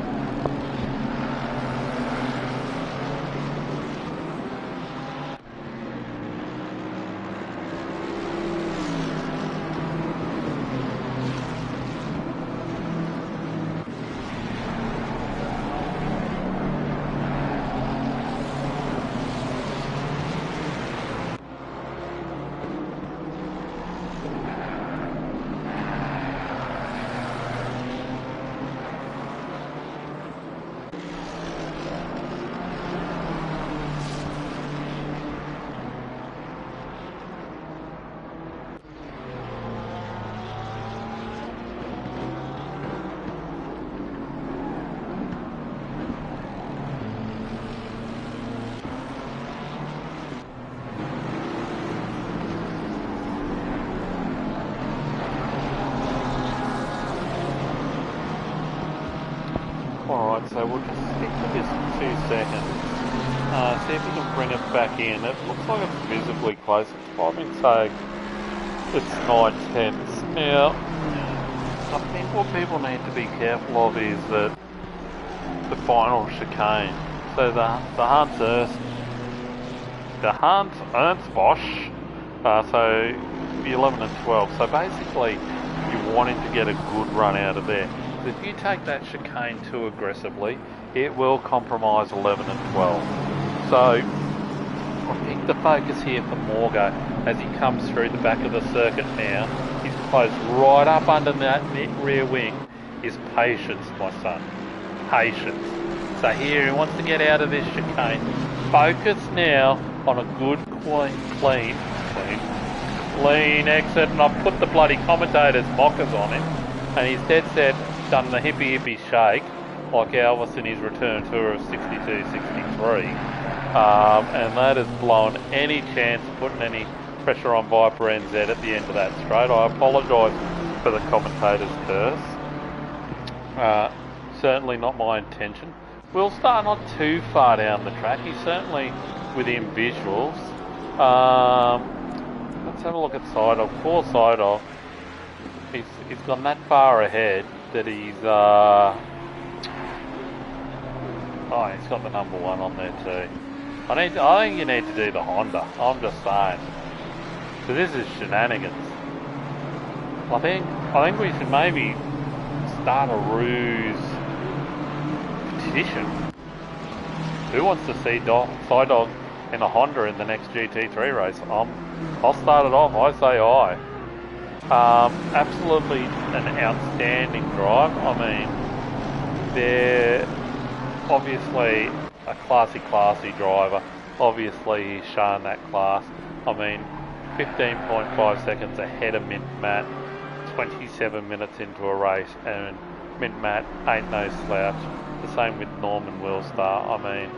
Alright, so we'll just stick with this for 2 seconds. See if we can bring it back in. It looks like it's visibly close. It's probably saying it's 9/10. Now, I think what people need to be careful of is that the final chicane. So the Hans Ernst Bosch, so the 11 and 12. So basically, you're wanting to get a good run out of there. If you take that chicane too aggressively, it will compromise 11 and 12. So I think the focus here for Morgo as he comes through the back of the circuit now, he's closed right up under that rear wing, is patience, my son. Patience. So here he wants to get out of this chicane. Focus now on a good, clean exit, and I've put the bloody commentator's mockers on him, and he's dead set. Done the hippie shake like Elvis in his return tour of 62-63, and that has blown any chance of putting any pressure on Viper NZ at the end of that straight. I apologise for the commentator's curse. Certainly not my intention. We'll start not too far down the track. He's certainly within visuals. Let's have a look at Sidog. Poor Sidog. He's gone that far ahead that he's he's got the number 1 on there too. I think you need to do the Honda. I'm just saying. So this is shenanigans. I think we should maybe start a ruse petition. Who wants to see Sidog in a Honda in the next GT3 race? I'll start it off. I say aye. Absolutely an outstanding drive. I mean, they're obviously a classy driver. Obviously he's shown that class. I mean, 15.5 seconds ahead of Mint Matt, 27 minutes into a race, and Mint Matt ain't no slouch. The same with Norman Willstar. I mean,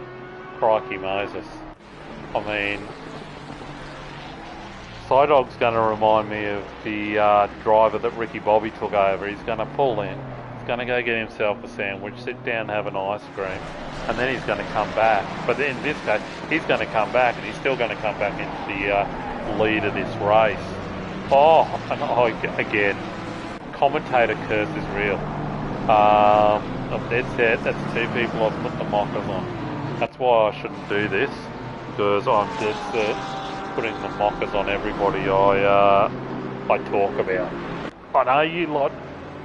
crikey Moses. I mean, Sidog's going to remind me of the driver that Ricky Bobby took over. He's going to pull in, he's going to go get himself a sandwich, sit down, have an ice cream, and then he's going to come back. But in this case, he's going to come back, and he's still going to come back into the lead of this race. Again, commentator curse is real. I'm dead set. That's 2 people I've put the mockers on. That's why I shouldn't do this, because I'm dead set putting the mockers on everybody I talk about. I know you lot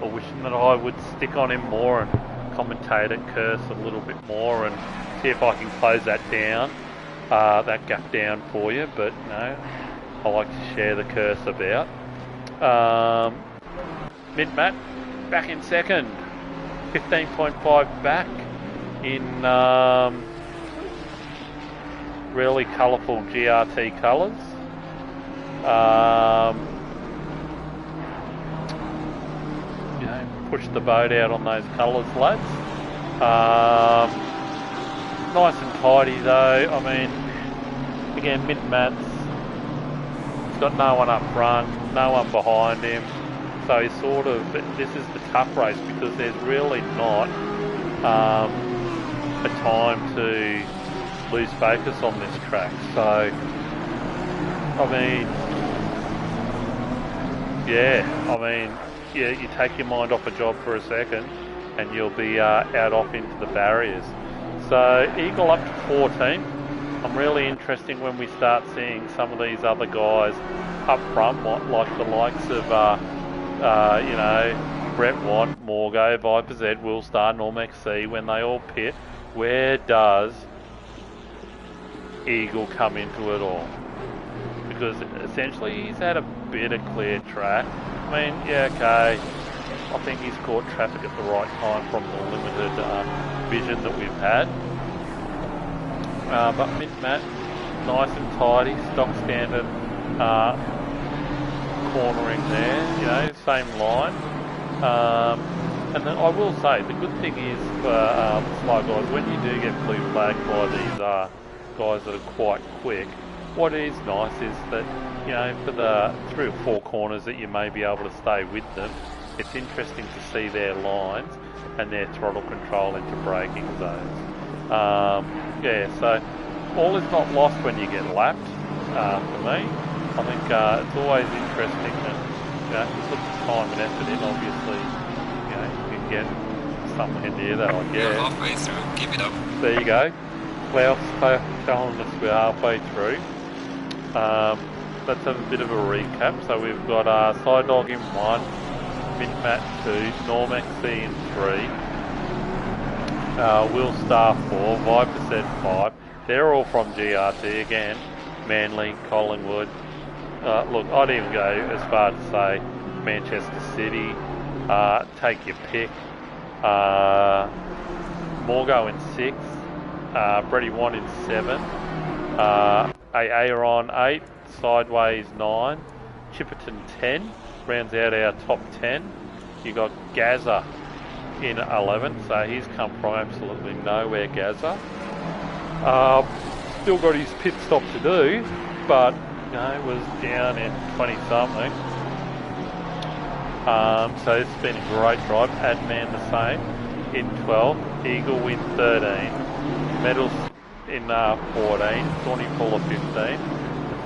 are wishing that I would stick on him more and commentate and curse a little bit more and see if I can close that down, that gap down for you, but no, I like to share the curse about. Mint Matt back in second. 15.5 back in really colourful GRT colours. You know, push the boat out on those colours, lads. Nice and tidy though. I mean, again, mid-mats. He's got no one up front, no one behind him. So he's sort of, this is the tough race because there's really not a time to lose focus on this track. So, I mean, you take your mind off a job for a second and you'll be out off into the barriers. So Eagle up to 14. I'm really interested when we start seeing some of these other guys up front, like the likes of, you know, Brett Watt, Morgo, Viper Z, Willstar, Norm XC, when they all pit, where does Eagle come into it all? Because essentially he's had a bit of clear track. I mean, yeah, okay, I think he's caught traffic at the right time from the limited vision that we've had. But mid-mat, nice and tidy, stock standard cornering there, you know, same line. And then I will say, the good thing is for slow guys, when you do get blue flagged by these guys that are quite quick, what is nice is that, you know, for the 3 or 4 corners that you may be able to stay with them, it's interesting to see their lines and their throttle control into braking zones. Yeah, so all is not lost when you get lapped, for me. I think it's always interesting that, you know, you put the time and effort in, obviously, you know, you can get somewhere near that, I guess. We're halfway through, keep it up. There you go. Klaus telling us we're halfway through. Let's have a bit of a recap. So we've got Side Dog in 1, Mid-Mat 2, Norm XC in 3, Willstar 4, Viper Z 5. They're all from GRT again. Manly, Collingwood. Look, I'd even go as far to say Manchester City. Take your pick. Morgo in 6. Brady 1 in 7. Aaron 8. Sideways 9. Chipperton 10. Rounds out our top 10. You got Gaza in 11, so he's come from absolutely nowhere, Gaza. Still got his pit stop to do, but you know, was down in 20 something. So it's been a great drive. Adman the same in 12. Eagle win 13. Medals in 14. Thorny Fuller 15.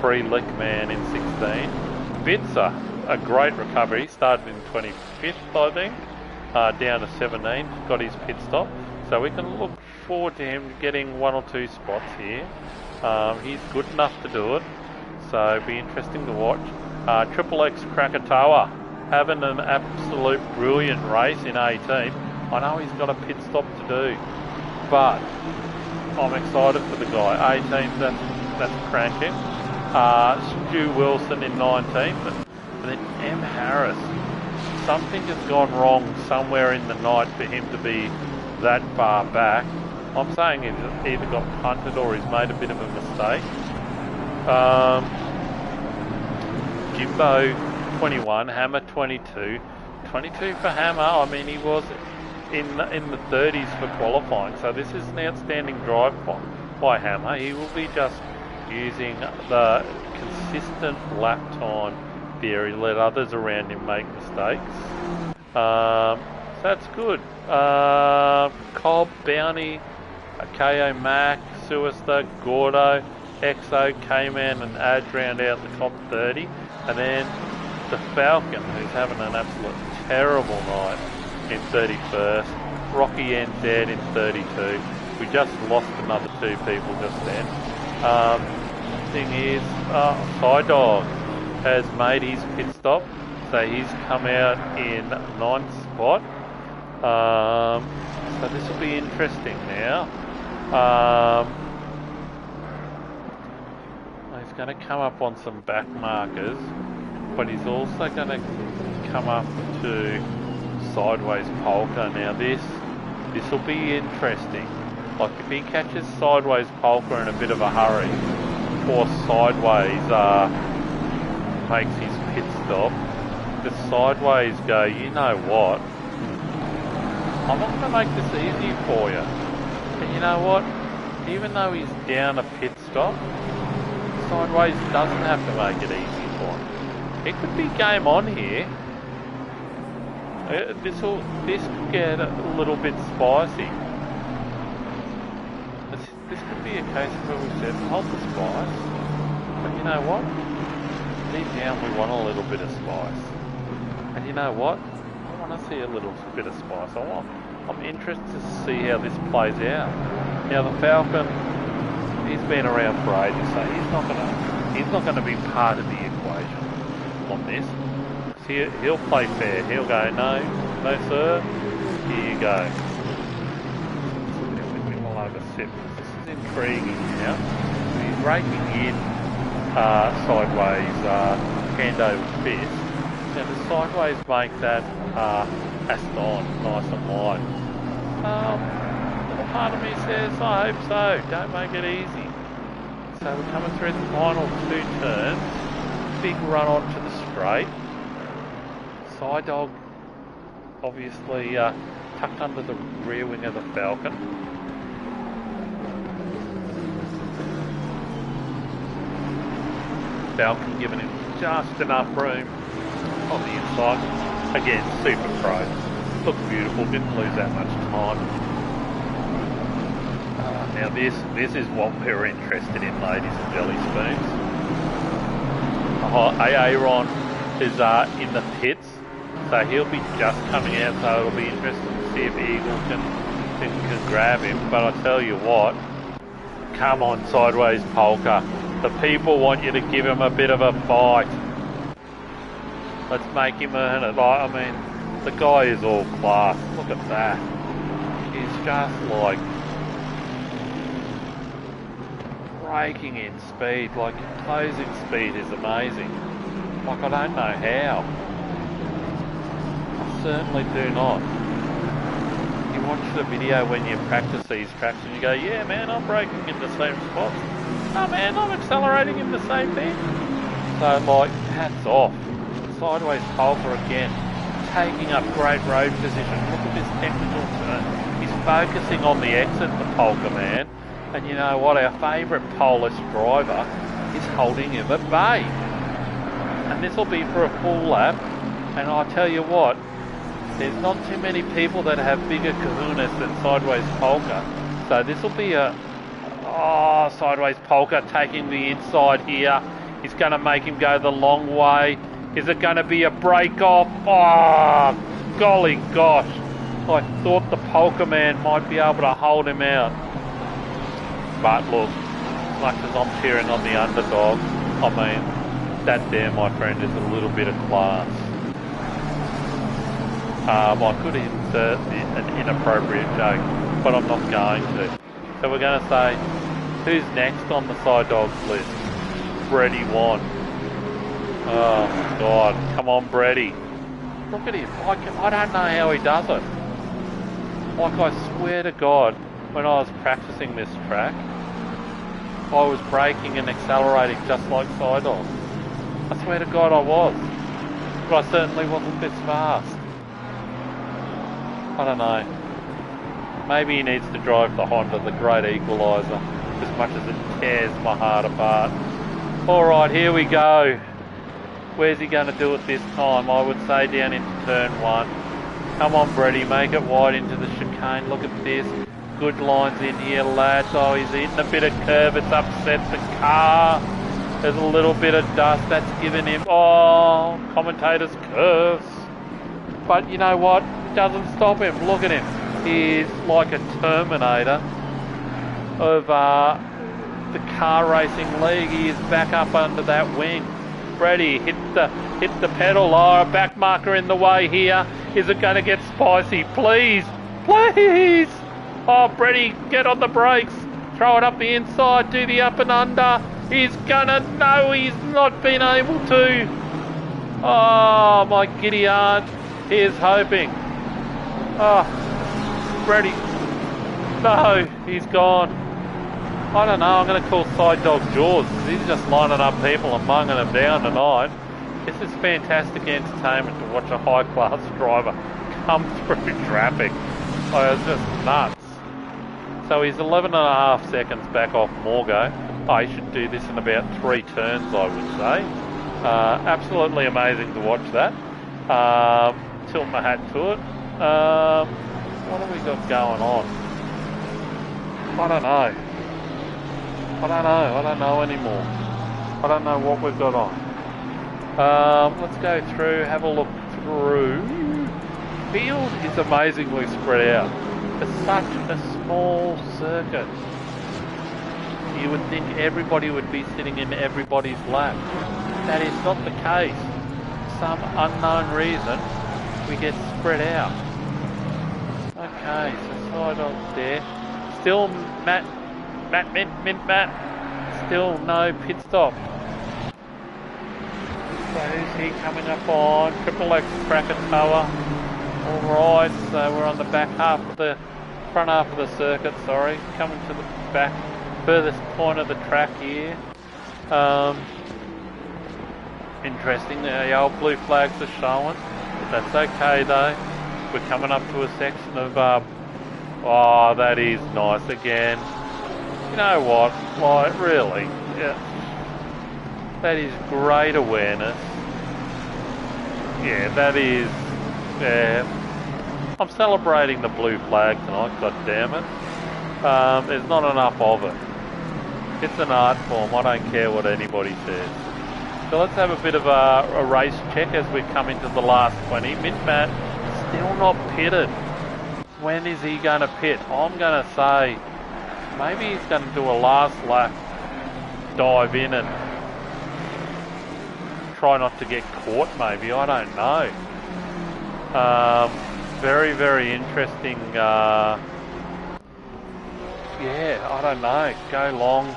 Free Lick Man in 16. Bitzer, a great recovery. Started in 25th, I think. Down to 17. Got his pit stop. So we can look forward to him getting 1 or 2 spots here. He's good enough to do it. So it'll be interesting to watch. Triple X Krakatoa having an absolute brilliant race in 18. I know he's got a pit stop to do, but I'm excited for the guy. 18, that's cranking. Stu Wilson in 19, but then M. Harris. Something has gone wrong somewhere in the night for him to be that far back. I'm saying he's either got punted or he's made a bit of a mistake. Jimbo 21, Hammer 22. 22 for Hammer. I mean, he was in the 30s for qualifying, so this is an outstanding drive by Hammer. He will be just using the consistent lap time theory, let others around him make mistakes. So that's good. Cobb, Bounty, KO Mac, Suister, Gordo, Exo, K-Man and Adge round out the top 30. And then the Falcon, who's having an absolute terrible night in 31st. Rocky NZ in 32. We just lost another 2 people just then. Thing is, Side Dog has made his pit stop, so he's come out in 9th spot. So this will be interesting now. He's going to come up on some back markers, but he's also going to come up to sideways polka. Now this will be interesting. Like if he catches sideways polka in a bit of a hurry, or sideways makes his pit stop, the sideways go, you know what? I'm not going to make this easy for you. And you know what? Even though he's down a pit stop, sideways doesn't have to make it easy for him. It could be game on here. This could get a little bit spicy. This could be a case where we said, hold the spice. But you know what? Deep down we want a little bit of spice. And you know what? I want to see a little bit of spice. I'm interested to see how this plays out. Now the Falcon, he's been around for ages, so he's not gonna be part of the equation on this. He'll play fair. He'll go, no sir, here you go. We'll have a sip. This is intriguing now. He's raking in sideways, hand over fist. Now the sideways make that Aston nice and wide. Little part of me says, I hope so. Don't make it easy. So we're coming through the final 2 turns. Big run onto the straight. Side dog obviously tucked under the rear wing of the Falcon. Falcon giving him just enough room on the inside. Again, super pro. Looked beautiful, didn't lose that much time. Now this is what we're interested in, ladies and jelly spoons. Aaron is in the pits, so he'll be just coming out, so it'll be interesting to see if Eagle can grab him. But I tell you what, come on sideways polka. The people want you to give him a bit of a fight. Let's make him earn it. I mean, the guy is all class. Look at that. He's just like breaking in speed. Like closing speed is amazing. Like I don't know how. I certainly do not. You watch the video when you practice these tracks and you go, yeah man, I'm braking in the same spots. Oh man, I'm accelerating in the same thing. So like, hats off. Sideways polka again, taking up great road position. Look at this technical turn. He's focusing on the exit, the polka man. And you know what, our favourite Polish driver is holding him at bay. And this will be for a full lap. And I tell you what, there's not too many people that have bigger kahunas than sideways polka. So this will be a sideways polka taking the inside here. He's going to make him go the long way. Is it going to be a break off? Oh, golly gosh. I thought the polka man might be able to hold him out. But look, as much as I'm cheering on the underdog, I mean, that there, my friend, is a little bit of class. I could insert an inappropriate joke, but I'm not going to. So we're going to say, who's next on the side dogs list? Brady Wan. Oh my God, come on Brady. Look at him, I don't know how he does it. Like I swear to God, when I was practicing this track, I was braking and accelerating just like side dogs. I swear to God I was. But I certainly wasn't this fast. I don't know. Maybe he needs to drive the Honda, the great equaliser, as much as it tears my heart apart. Alright, here we go. Where's he going to do it this time? I would say down into turn 1. Come on Brady, make it wide into the chicane. Look at this. Good lines in here, lads. Oh, he's eating a bit of curve. It's upset the car. There's a little bit of dust that's given him. Oh, commentator's curse. But you know what? Doesn't stop him. Look at him. He's like a Terminator of the car racing league. He is back up under that wing. Brady hit the pedal. Oh, back marker in the way here. Is it going to get spicy? Please, please. Oh, Brady, get on the brakes. Throw it up the inside. Do the up and under. He's gonna. No, he's not been able to. Oh, my giddy aunt. Here's hoping. Oh, Brady. No, he's gone. I don't know, I'm going to call Side Dog Jaws. He's just lining up people and munging them down tonight. This is fantastic entertainment to watch a high-class driver come through traffic. Oh, it's just nuts. So he's 11.5 seconds back off Morgo. I should do this in about 3 turns, I would say. Absolutely amazing to watch that. Tilt my hat to it. What have we got going on? I don't know. I don't know anymore. I don't know what we've got on. Let's go through, have a look through. Field is amazingly spread out. It's such a small circuit. You would think everybody would be sitting in everybody's lap. That is not the case. For some unknown reason, we get spread out. Okay, so side off there. Still Matt, still no pit stop. So who's he coming up on? Triple X Krakatoa. Alright, so we're on the front half of the circuit, sorry. Coming to the back, furthest point of the track here. Interesting, the old blue flags are showing. But that's okay though. We're coming up to a section of, oh, that is nice again. You know what, like really, yeah, that is great awareness. Yeah, that is, I'm celebrating the blue flag tonight, god damn it. There's not enough of it. It's an art form, I don't care what anybody says. So let's have a bit of a race check as we come into the last 20. Matt still not pitted. When is he going to pit? I'm going to say maybe he's going to do a last lap, dive in and try not to get caught maybe, I don't know. Very, very interesting. Yeah, I don't know. Go long.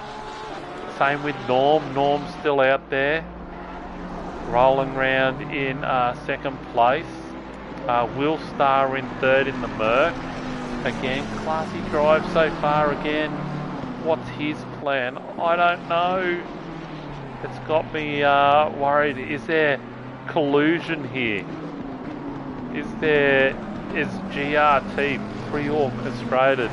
Same with Norm. Norm's still out there. Rolling round in second place. Will Star in third in the Merc. Again, classy drive so far again. What's his plan? I don't know. It's got me worried. Is there collusion here? Is GRT pre-orchestrated?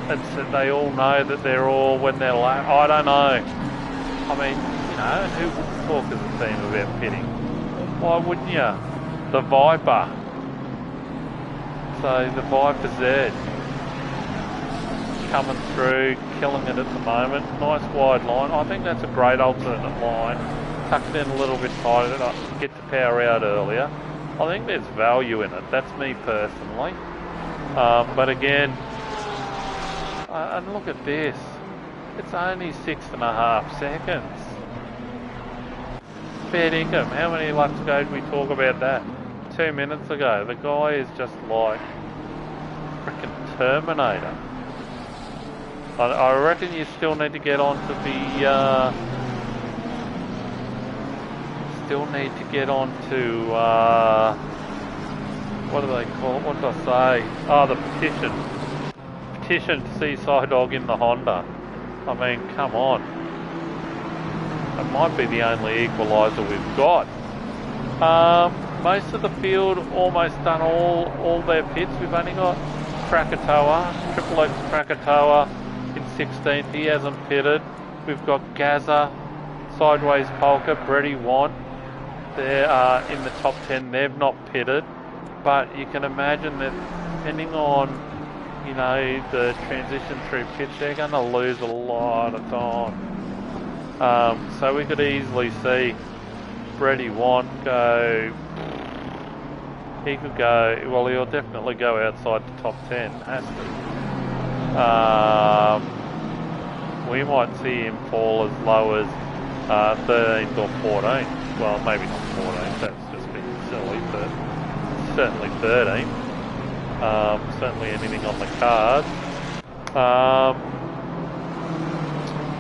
And they all know that they're all when they're late. I don't know. I mean, you know, who would talk as a team about pitting? Why wouldn't you? The Viper. So the Viper Z coming through, killing it at the moment. Nice wide line. I think that's a great alternate line. Tuck it in a little bit tighter, get the power out earlier. I think there's value in it. That's me personally. But again, and look at this. It's only 6.5 seconds. Fair income. How many laps ago did we talk about that? 2 minutes ago. The guy is just like freaking Terminator. I reckon you still need to get onto the what do they call it? What did I say? Oh, the petition to see Side Dog in the Honda. I mean, come on. It might be the only equaliser we've got. Most of the field almost done all their pits. We've only got Krakatoa, Triple X Krakatoa in 16th. He hasn't pitted. We've got Gaza, Sideways Polka, Brady Want. They're in the top 10. They've not pitted. But you can imagine that depending on, you know, the transition through pits, they're going to lose a lot of time. So we could easily see Brady Want go. He could go. Well, he'll definitely go outside the top 10. Has to. We might see him fall as low as 13th or 14th. Well, maybe not 14th. That's just being silly, but certainly 13th. Certainly anything on the cards.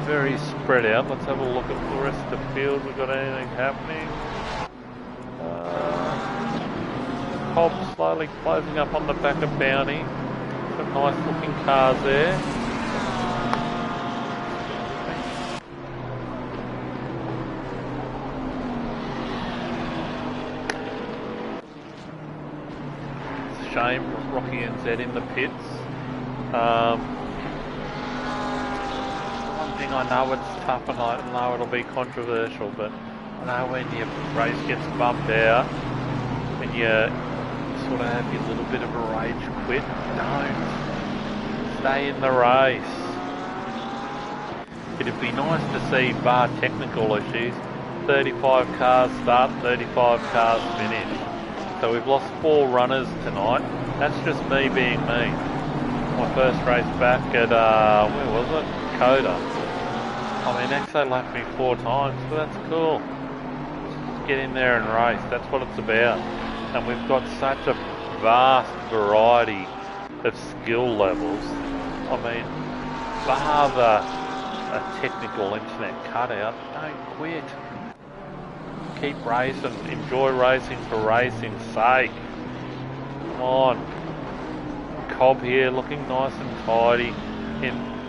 Very spread out. Let's have a look at the rest of the field. We got anything happening? Cobb slowly closing up on the back of Bounty. Some nice looking cars there. It's a shame Rocky NZ in the pits. One thing I know it's tough and I know it'll be controversial, but I know when your race gets bumped out, when you sort of have your little bit of a rage quit, don't. Stay in the race. It'd be nice to see, bar technical issues, 35 cars start, 35 cars finish. So we've lost 4 runners tonight. That's just me being me. My first race back at, where was it? Coda. I mean, Exo lapped me 4 times, but that's cool. Just get in there and race. That's what it's about. And we've got such a vast variety of skill levels. I mean, bar a technical internet cutout, don't quit. Keep racing, enjoy racing for racing's sake. Come on. Cobb here looking nice and tidy.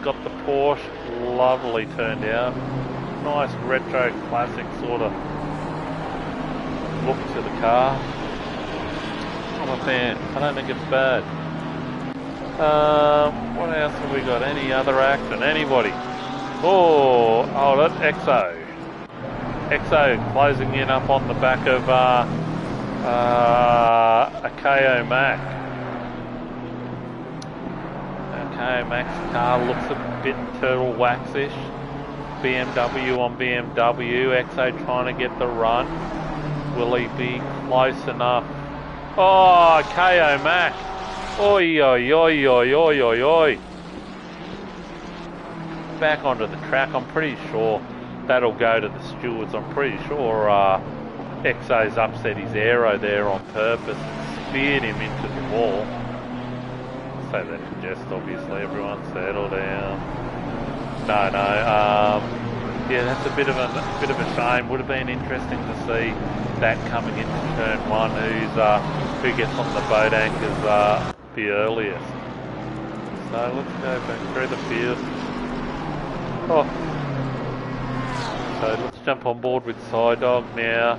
Got the Porsche lovely turned out. Nice retro classic sort of look to the car. I'm a fan. I don't think it's bad. What else have we got? Any other action? Anybody? Oh, hold it. Exo. Exo closing in up on the back of a KO Mac. KO Mac's car looks a bit turtle waxish. BMW on BMW. Exo trying to get the run. Will he be close enough? Oh, KO Mac. Oi, oi, oi, oi, oi, oi, oi. Back onto the track. I'm pretty sure that'll go to the stewards. I'm pretty sure Exo's upset his aero there on purpose and speared him into the wall. Say that in jest, obviously. Everyone settle down. No. Yeah, that's a bit of a shame. Would have been interesting to see that coming into turn 1. Who gets on the boat anchors the earliest. So let's go back through the field. Oh. So let's jump on board with Psydog now.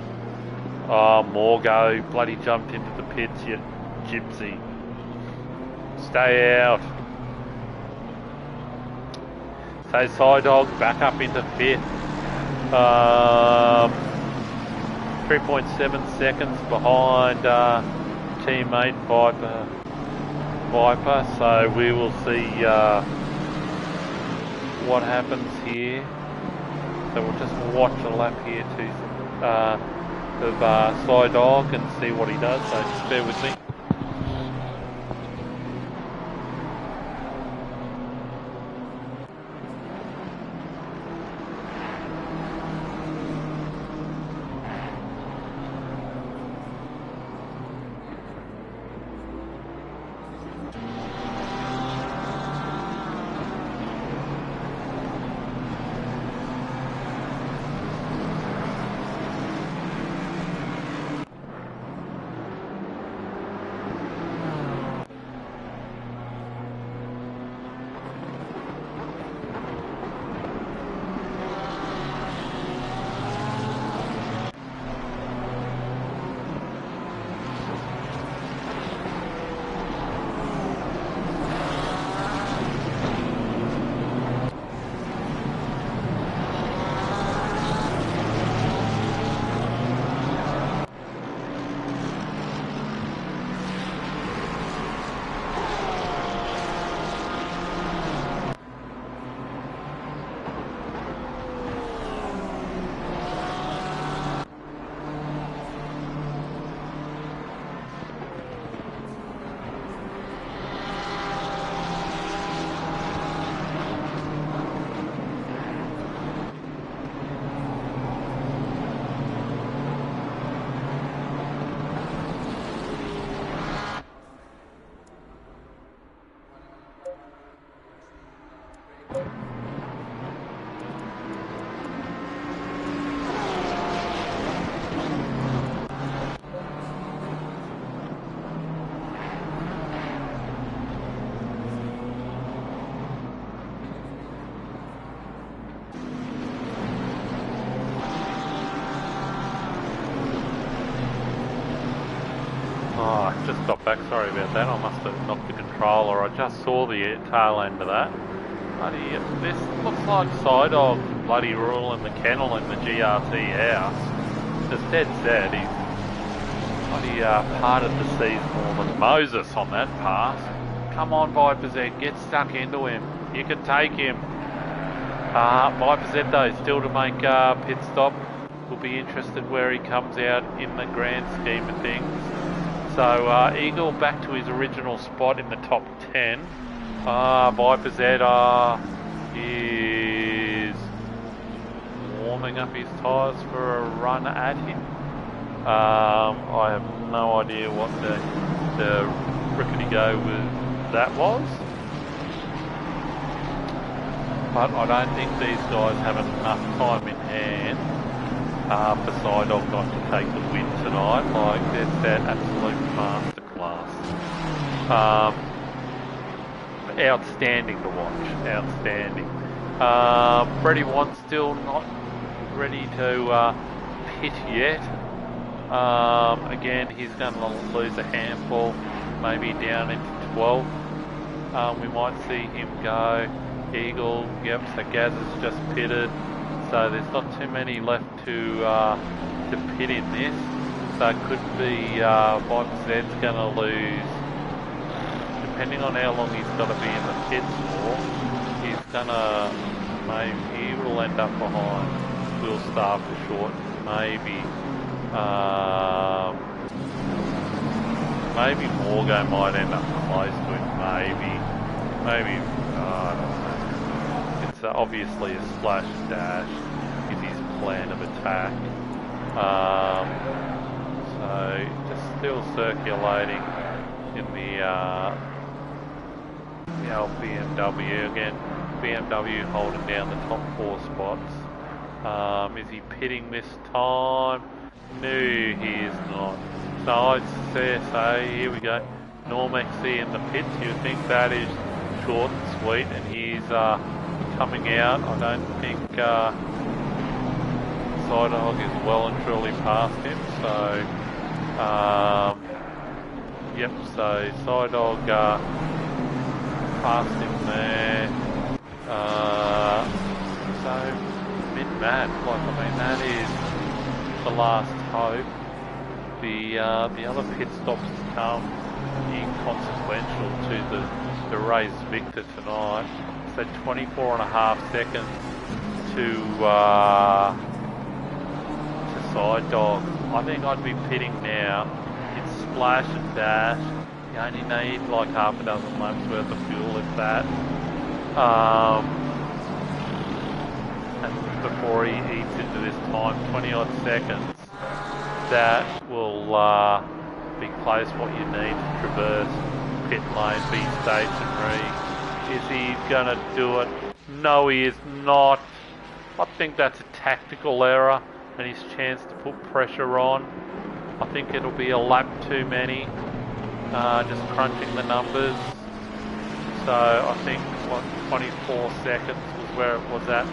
Oh, Morgo bloody jumped into the pits, you gypsy. Stay out. So Psydog back up into 5th. 3.7 seconds behind teammate Viper. So we will see what happens here. So we'll just watch a lap here of Psydog and see what he does. So just bear with me. stop back. Sorry about that. I must have knocked the controller. I just saw the tail end of that. Bloody, this looks like Psydog bloody ruling the kennel in the GRT house. It's dead set. He's bloody parted the seas more than Moses on that pass. Come on, Viper Z, get stuck into him. You can take him. Viper Z though, still to make pit stop. We'll be interested where he comes out in the grand scheme of things. So Eagle back to his original spot in the top 10. Viper Z is warming up his tyres for a run at him. I have no idea what the rickety-go that was. But I don't think these guys have enough time in hand for Psydog not to take the win tonight. Like, that's that absolute masterclass. Outstanding to watch. Outstanding. Freddie Want's still not ready to pit yet. Again, he's going to lose a handful, maybe down into 12th. We might see him go. Eagle, yep, so Gaz has just pitted, so there's not too many left to pit in this, so it could be Viper Z's going to lose, depending on how long he's got to be in the pits for. He's going to, maybe, he will end up behind Will Star for short, maybe Morgo might end up close to him, maybe, I don't know. It's obviously a splash dash is his plan of attack. So just still circulating in the old BMW again. BMW holding down the top 4 spots. Is he pitting this time? No, he is not. So I'd say, here we go. Normexy in the pits. You would think that is short and sweet, and he's coming out. I don't think Psydog is well and truly past him, so yep, so Psydog past him there, so mid-mat, like, I mean, that is the last hope. The other pit stops come inconsequential to the race victor tonight. So 24.5 seconds to Psydog. I think I'd be pitting now. It's splash and dash. You only need like half a dozen laps worth of fuel, if that. And before he eats into this time, 20 odd seconds. That will be close what you need to traverse pit lane, be stationary. Is he gonna do it? No, he is not. I think that's a tactical error and his chance to put pressure on. I think it'll be a lap too many. Just crunching the numbers. So I think, what, 24 seconds was where it was at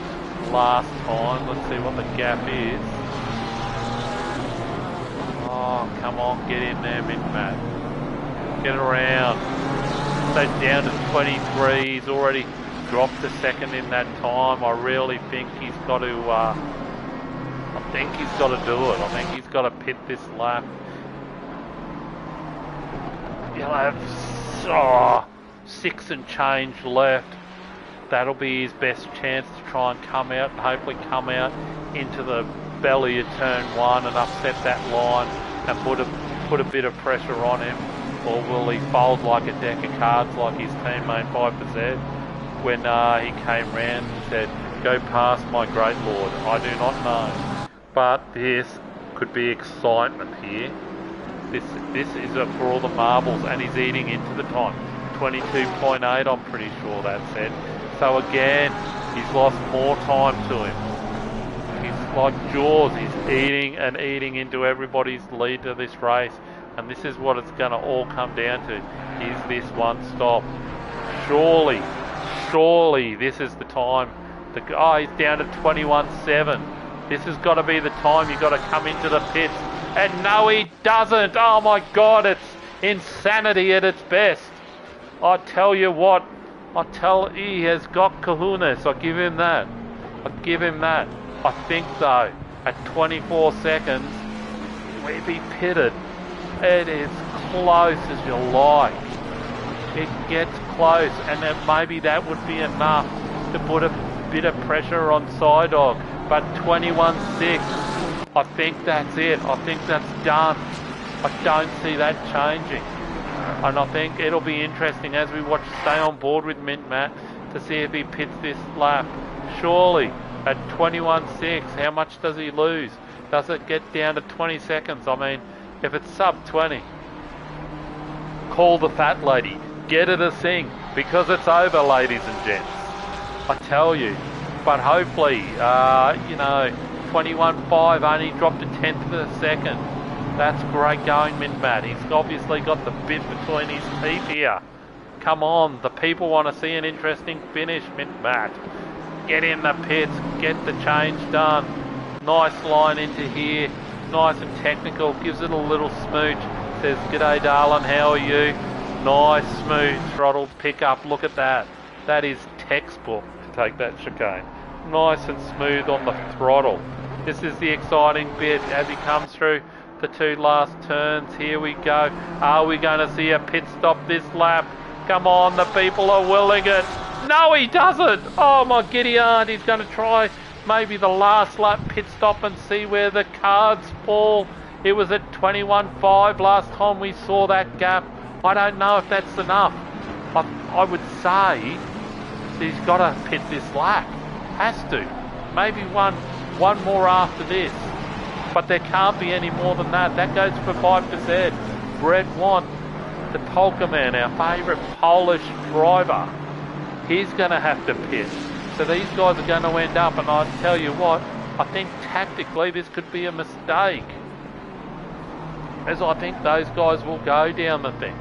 last time. Let's see what the gap is. Oh, come on, get in there, mid-mat. Get around. So down to 23, he's already dropped a second in that time. I really think he's got to, do it. I think he's got to pit this lap. He'll have 6 and change left. That'll be his best chance to try and come out and hopefully come out into the belly of turn 1 and upset that line and put a bit of pressure on him. Or will he fold like a deck of cards like his teammate Viper Z when he came round and said, "Go past my great lord"? I do not know. But this could be excitement here. This is for all the marbles, and he's eating into the time. 22.8, I'm pretty sure that's it. So again, he's lost more time to him. He's like Jaws, he's eating and eating into everybody's lead to this race. And this is what it's going to all come down to. Is this one stop? Surely this is the time. The guy's down to 21.7. This has got to be the time you've got to come into the pits. And no, he doesn't. Oh my God, Insanity at its best. I tell you what, he has got kahunas. I give him that. I think though, at 24 seconds, we'd be pitted. It is close as you like. It gets close, and then maybe that would be enough to put a bit of pressure on Psydog. But 21.6, I think that's it. I think that's done. I don't see that changing. And I think it'll be interesting as we watch Stay on Board with Mint Matt to see if he pits this lap. Surely, at 21.6, how much does he lose? Does it get down to 20 seconds? I mean, if it's sub 20, call the fat lady. Get her to sing, because it's over, ladies and gents. I tell you. But hopefully, 21.5 only dropped a tenth of a second. That's great going, Mint Matt. He's obviously got the bit between his teeth here. Come on, the people want to see an interesting finish, Mint Matt. Get in the pits, get the change done. Nice line into here, nice and technical, gives it a little smooch. Says, "G'day darling, how are you?" Nice smooth throttle pickup, look at that. That is textbook to take that chicane. Nice and smooth on the throttle. This is the exciting bit as he comes through the two last turns. Here we go. Are we going to see a pit stop this lap? Come on, the people are willing it. No, he doesn't. Oh my giddy aunt, he's going to try maybe the last lap pit stop and see where the cards fall. It was at 21.5 last time we saw that gap. I don't know if that's enough. I would say he's got to pit this lap. Has to. Maybe one more after this. But there can't be any more than that. That goes for 5%. Brett Want, the Polka Man, our favourite Polish driver, he's going to have to pit. So these guys are going to end up, and I tell you what, I think tactically this could be a mistake. As I think those guys will go down the thing.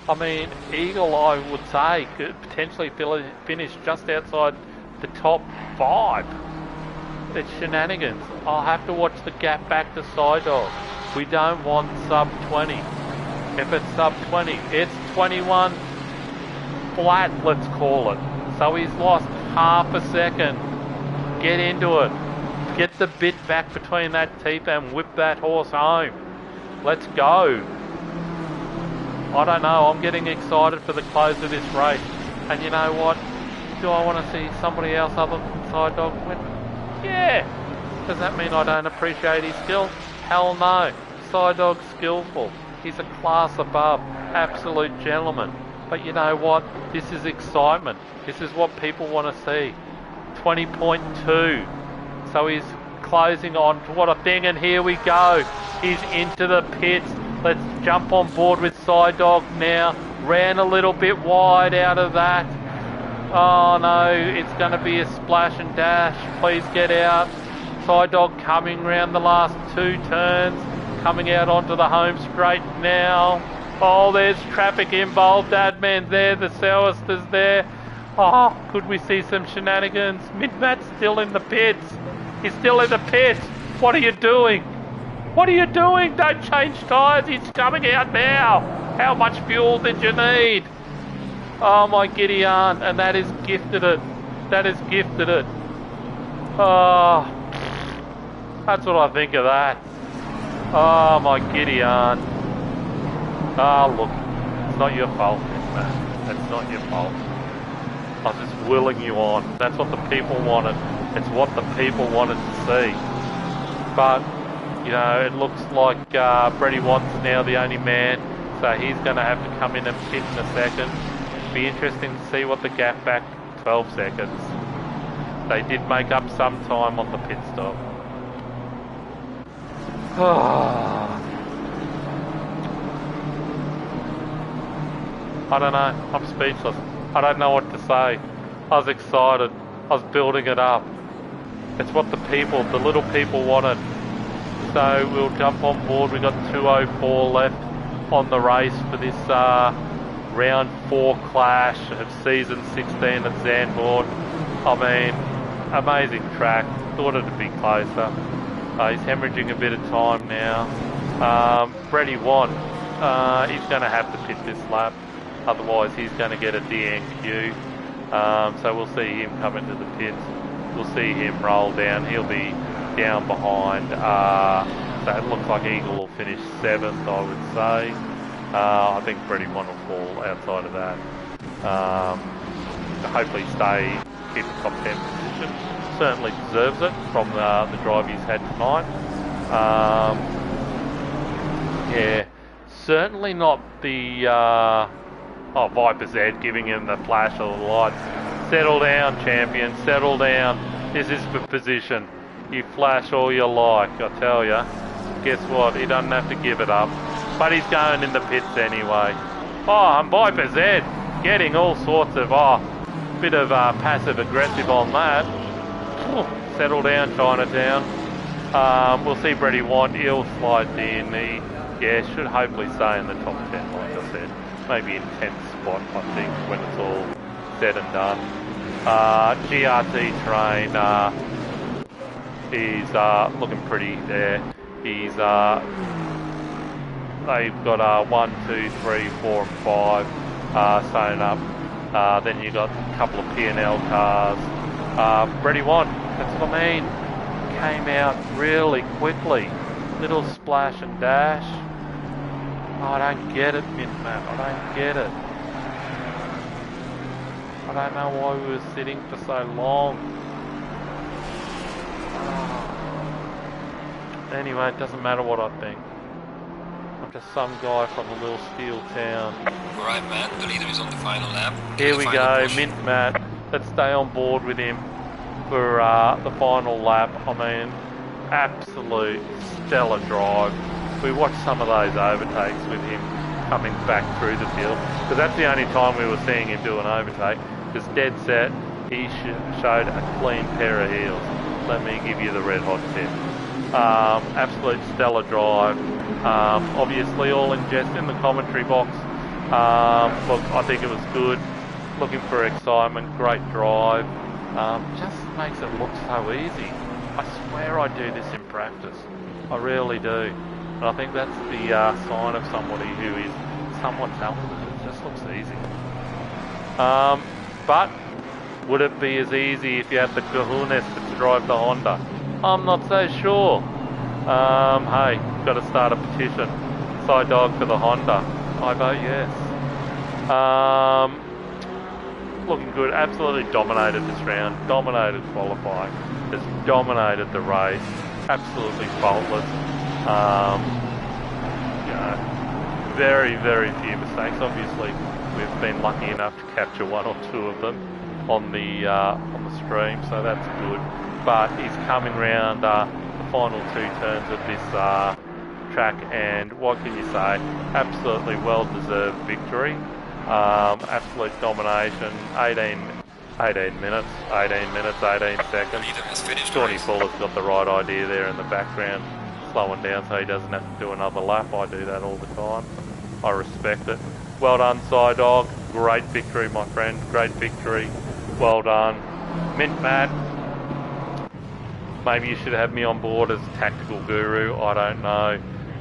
I mean, Eagle, I would say, could potentially finish just outside the top 5. It's shenanigans. I'll have to watch the gap back to Psydog. We don't want sub 20. If it's sub 20, it's 21 flat, let's call it. So he's lost half a second. Get into it. Get the bit back between that teeth and whip that horse home. Let's go. I don't know, I'm getting excited for the close of this race. And you know what? Do I want to see somebody else other than Psydog win? Yeah. Does that mean I don't appreciate his skill? Hell no. Psydog's skillful. He's a class above. Absolute gentleman. But you know what? This is excitement. This is what people want to see. 20.2. So he's closing on to what a thing, and here we go. He's into the pits. Let's jump on board with Psydog now. Ran a little bit wide out of that. Oh no, it's going to be a splash and dash. Please get out. Psydog coming round the last 2 turns. Coming out onto the home straight now. Oh, there's traffic involved. Adman's there. The Sowister's there. Oh, could we see some shenanigans? Midmat's still in the pits. He's still in the pits. What are you doing? What are you doing? Don't change tyres. He's coming out now. How much fuel did you need? Oh, my giddy aunt. And that is gifted it. That is gifted it. Oh, that's what I think of that. Oh, my giddy aunt. Ah, look. It's not your fault, man. It's not your fault. I was just willing you on. That's what the people wanted. It's what the people wanted to see. But, you know, it looks like Brady Watt's now the only man, so he's going to have to come in and pit in a second. Be interesting to see what the gap back 12 seconds. They did make up some time on the pit stop. I don't know. I'm speechless. I don't know what to say. I was excited. I was building it up. It's what the people, the little people wanted. So we'll jump on board. We've got 2:04 left on the race for this round 4 clash of season 16 at Zandervoort. I mean, amazing track. Thought it'd be closer. He's hemorrhaging a bit of time now. Brady Watt, He's going to have to pit this lap, otherwise he's going to get a DNQ. So we'll see him come into the pits. We'll see him roll down. He'll be down behind. So it looks like Eagle will finish 7th, I would say. I think Freddie One will fall outside of that. Hopefully keep the top 10 position. Certainly deserves it from the drive he's had tonight. Yeah, certainly not the Viper Z giving him the flash of the lights. Settle down, champion, settle down. This is for position. You flash all you like, I tell ya. Guess what? He doesn't have to give it up. But he's going in the pits anyway. Oh, and Viper Z getting all sorts of, bit of passive aggressive on that. Settle down, Chinatown. We'll see Brady Want. He'll slide in. He should hopefully stay in the top 10, like I said. Maybe in 10th spot, I think, when it's all said and done. GRT train is looking pretty there. He's they've got 1, 2, 3, 4 and 5 sewn up. Then you got a couple of P&L cars. Brady Want, that's what I mean. Came out really quickly. Little splash and dash. I don't get it, Mint-Matt. I don't get it. I don't know why we were sitting for so long. Anyway, it doesn't matter what I think. I'm just some guy from a little steel town. Alright, man. The leader is on the final lap. Here we go, Mint-Matt. Let's stay on board with him for the final lap. I mean, absolute stellar drive. We watched some of those overtakes with him coming back through the field, because that's the only time we were seeing him do an overtake. Just dead set, he showed a clean pair of heels. Let me give you the red hot tip. Absolute stellar drive. Obviously all in jest in the commentary box. Look, I think it was good. Looking for excitement, great drive. Just makes it look so easy. I swear I do this in practice. I really do. And I think that's the sign of somebody who is somewhat talented. It just looks easy. But would it be as easy if you had the kahunas to drive the Honda? I'm not so sure. Hey, got to start a petition. Side dog for the Honda. I vote yes. Looking good. Absolutely dominated this round. Dominated qualifying. Just dominated the race. Absolutely faultless. Very, very few mistakes. Obviously, we've been lucky enough to capture 1 or 2 of them on the stream, so that's good. But he's coming round the final 2 turns of this track, and what can you say? Absolutely well-deserved victory. Absolute domination. 18 minutes, 18 seconds. Shawnee Fuller's got the right idea there in the background, slowing down so he doesn't have to do another lap. I do that all the time. I respect it. Well done, Side Dog. Great victory, my friend. Great victory. Well done. Mint-Matt, maybe you should have me on board as tactical guru. I don't know.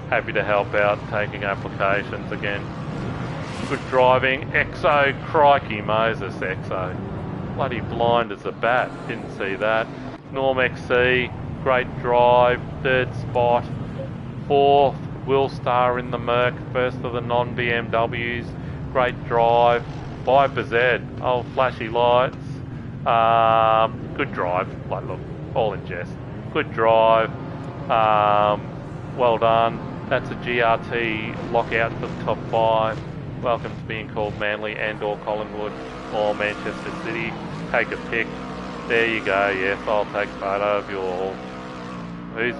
Happy to help out, taking applications again. Good driving. Exo, crikey Moses, Exo. Bloody blind as a bat. Didn't see that. Norm XC, great drive. 3rd spot. 4th, Will Star in the Merc. 1st of the non-BMWs. Great drive. Viper Z. Oh, flashy lights. Good drive. Like, look, all in jest. Good drive. Well done. That's a GRT lockout for the top 5. Welcome to being called Manly and or Collingwood or Manchester City. Take a pic. There you go. Yes, I'll take a photo of you all. Who's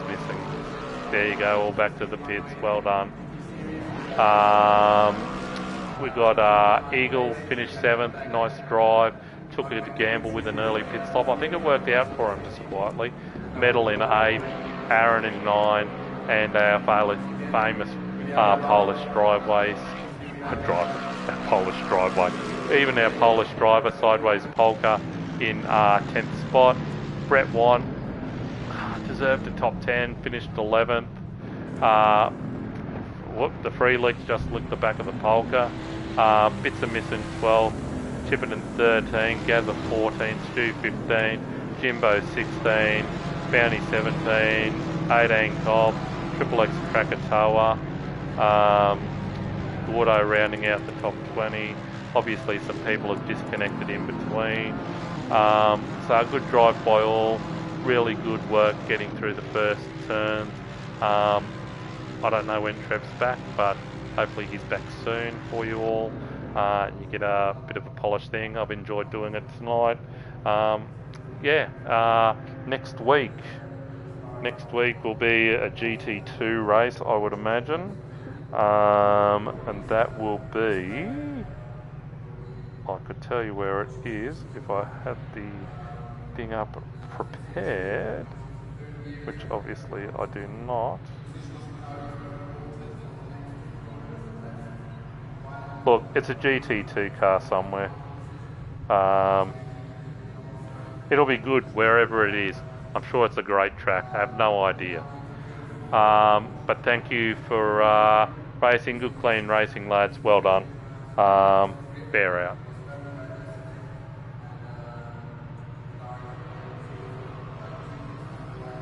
missing? There you go. All back to the pits. Well done. We got Eagle finished 7th. Nice drive. Took a gamble with an early pit stop. I think it worked out for him just quietly. Medal in 8th. Aaron in 9th. And our famous Polish driveways. Polish driveway. Even our Polish driver, Sideways Polka, in 10th spot. Brett Want deserved a top 10, finished 11th. whoop, the free leaks just licked the back of the polka. Bits are missing 12, Chipperton 13, Gather 14, Stu 15, Jimbo 16, Bounty 17, 18 Cobb, Triple X Krakatoa, Gordo rounding out the top 20. Obviously some people have disconnected in between. So a good drive by all, really good work getting through the first turn. I don't know when Trev's back, but hopefully he's back soon for you all. You get a bit of a polished thing. I've enjoyed doing it tonight. Next week will be a GT2 race, I would imagine. And that will be... I could tell you where it is if I had the thing up prepared, which obviously I do not. Look, it's a GT2 car somewhere. It'll be good wherever it is. I'm sure it's a great track. I have no idea. But thank you for racing. Good, clean racing, lads. Well done. Bear out.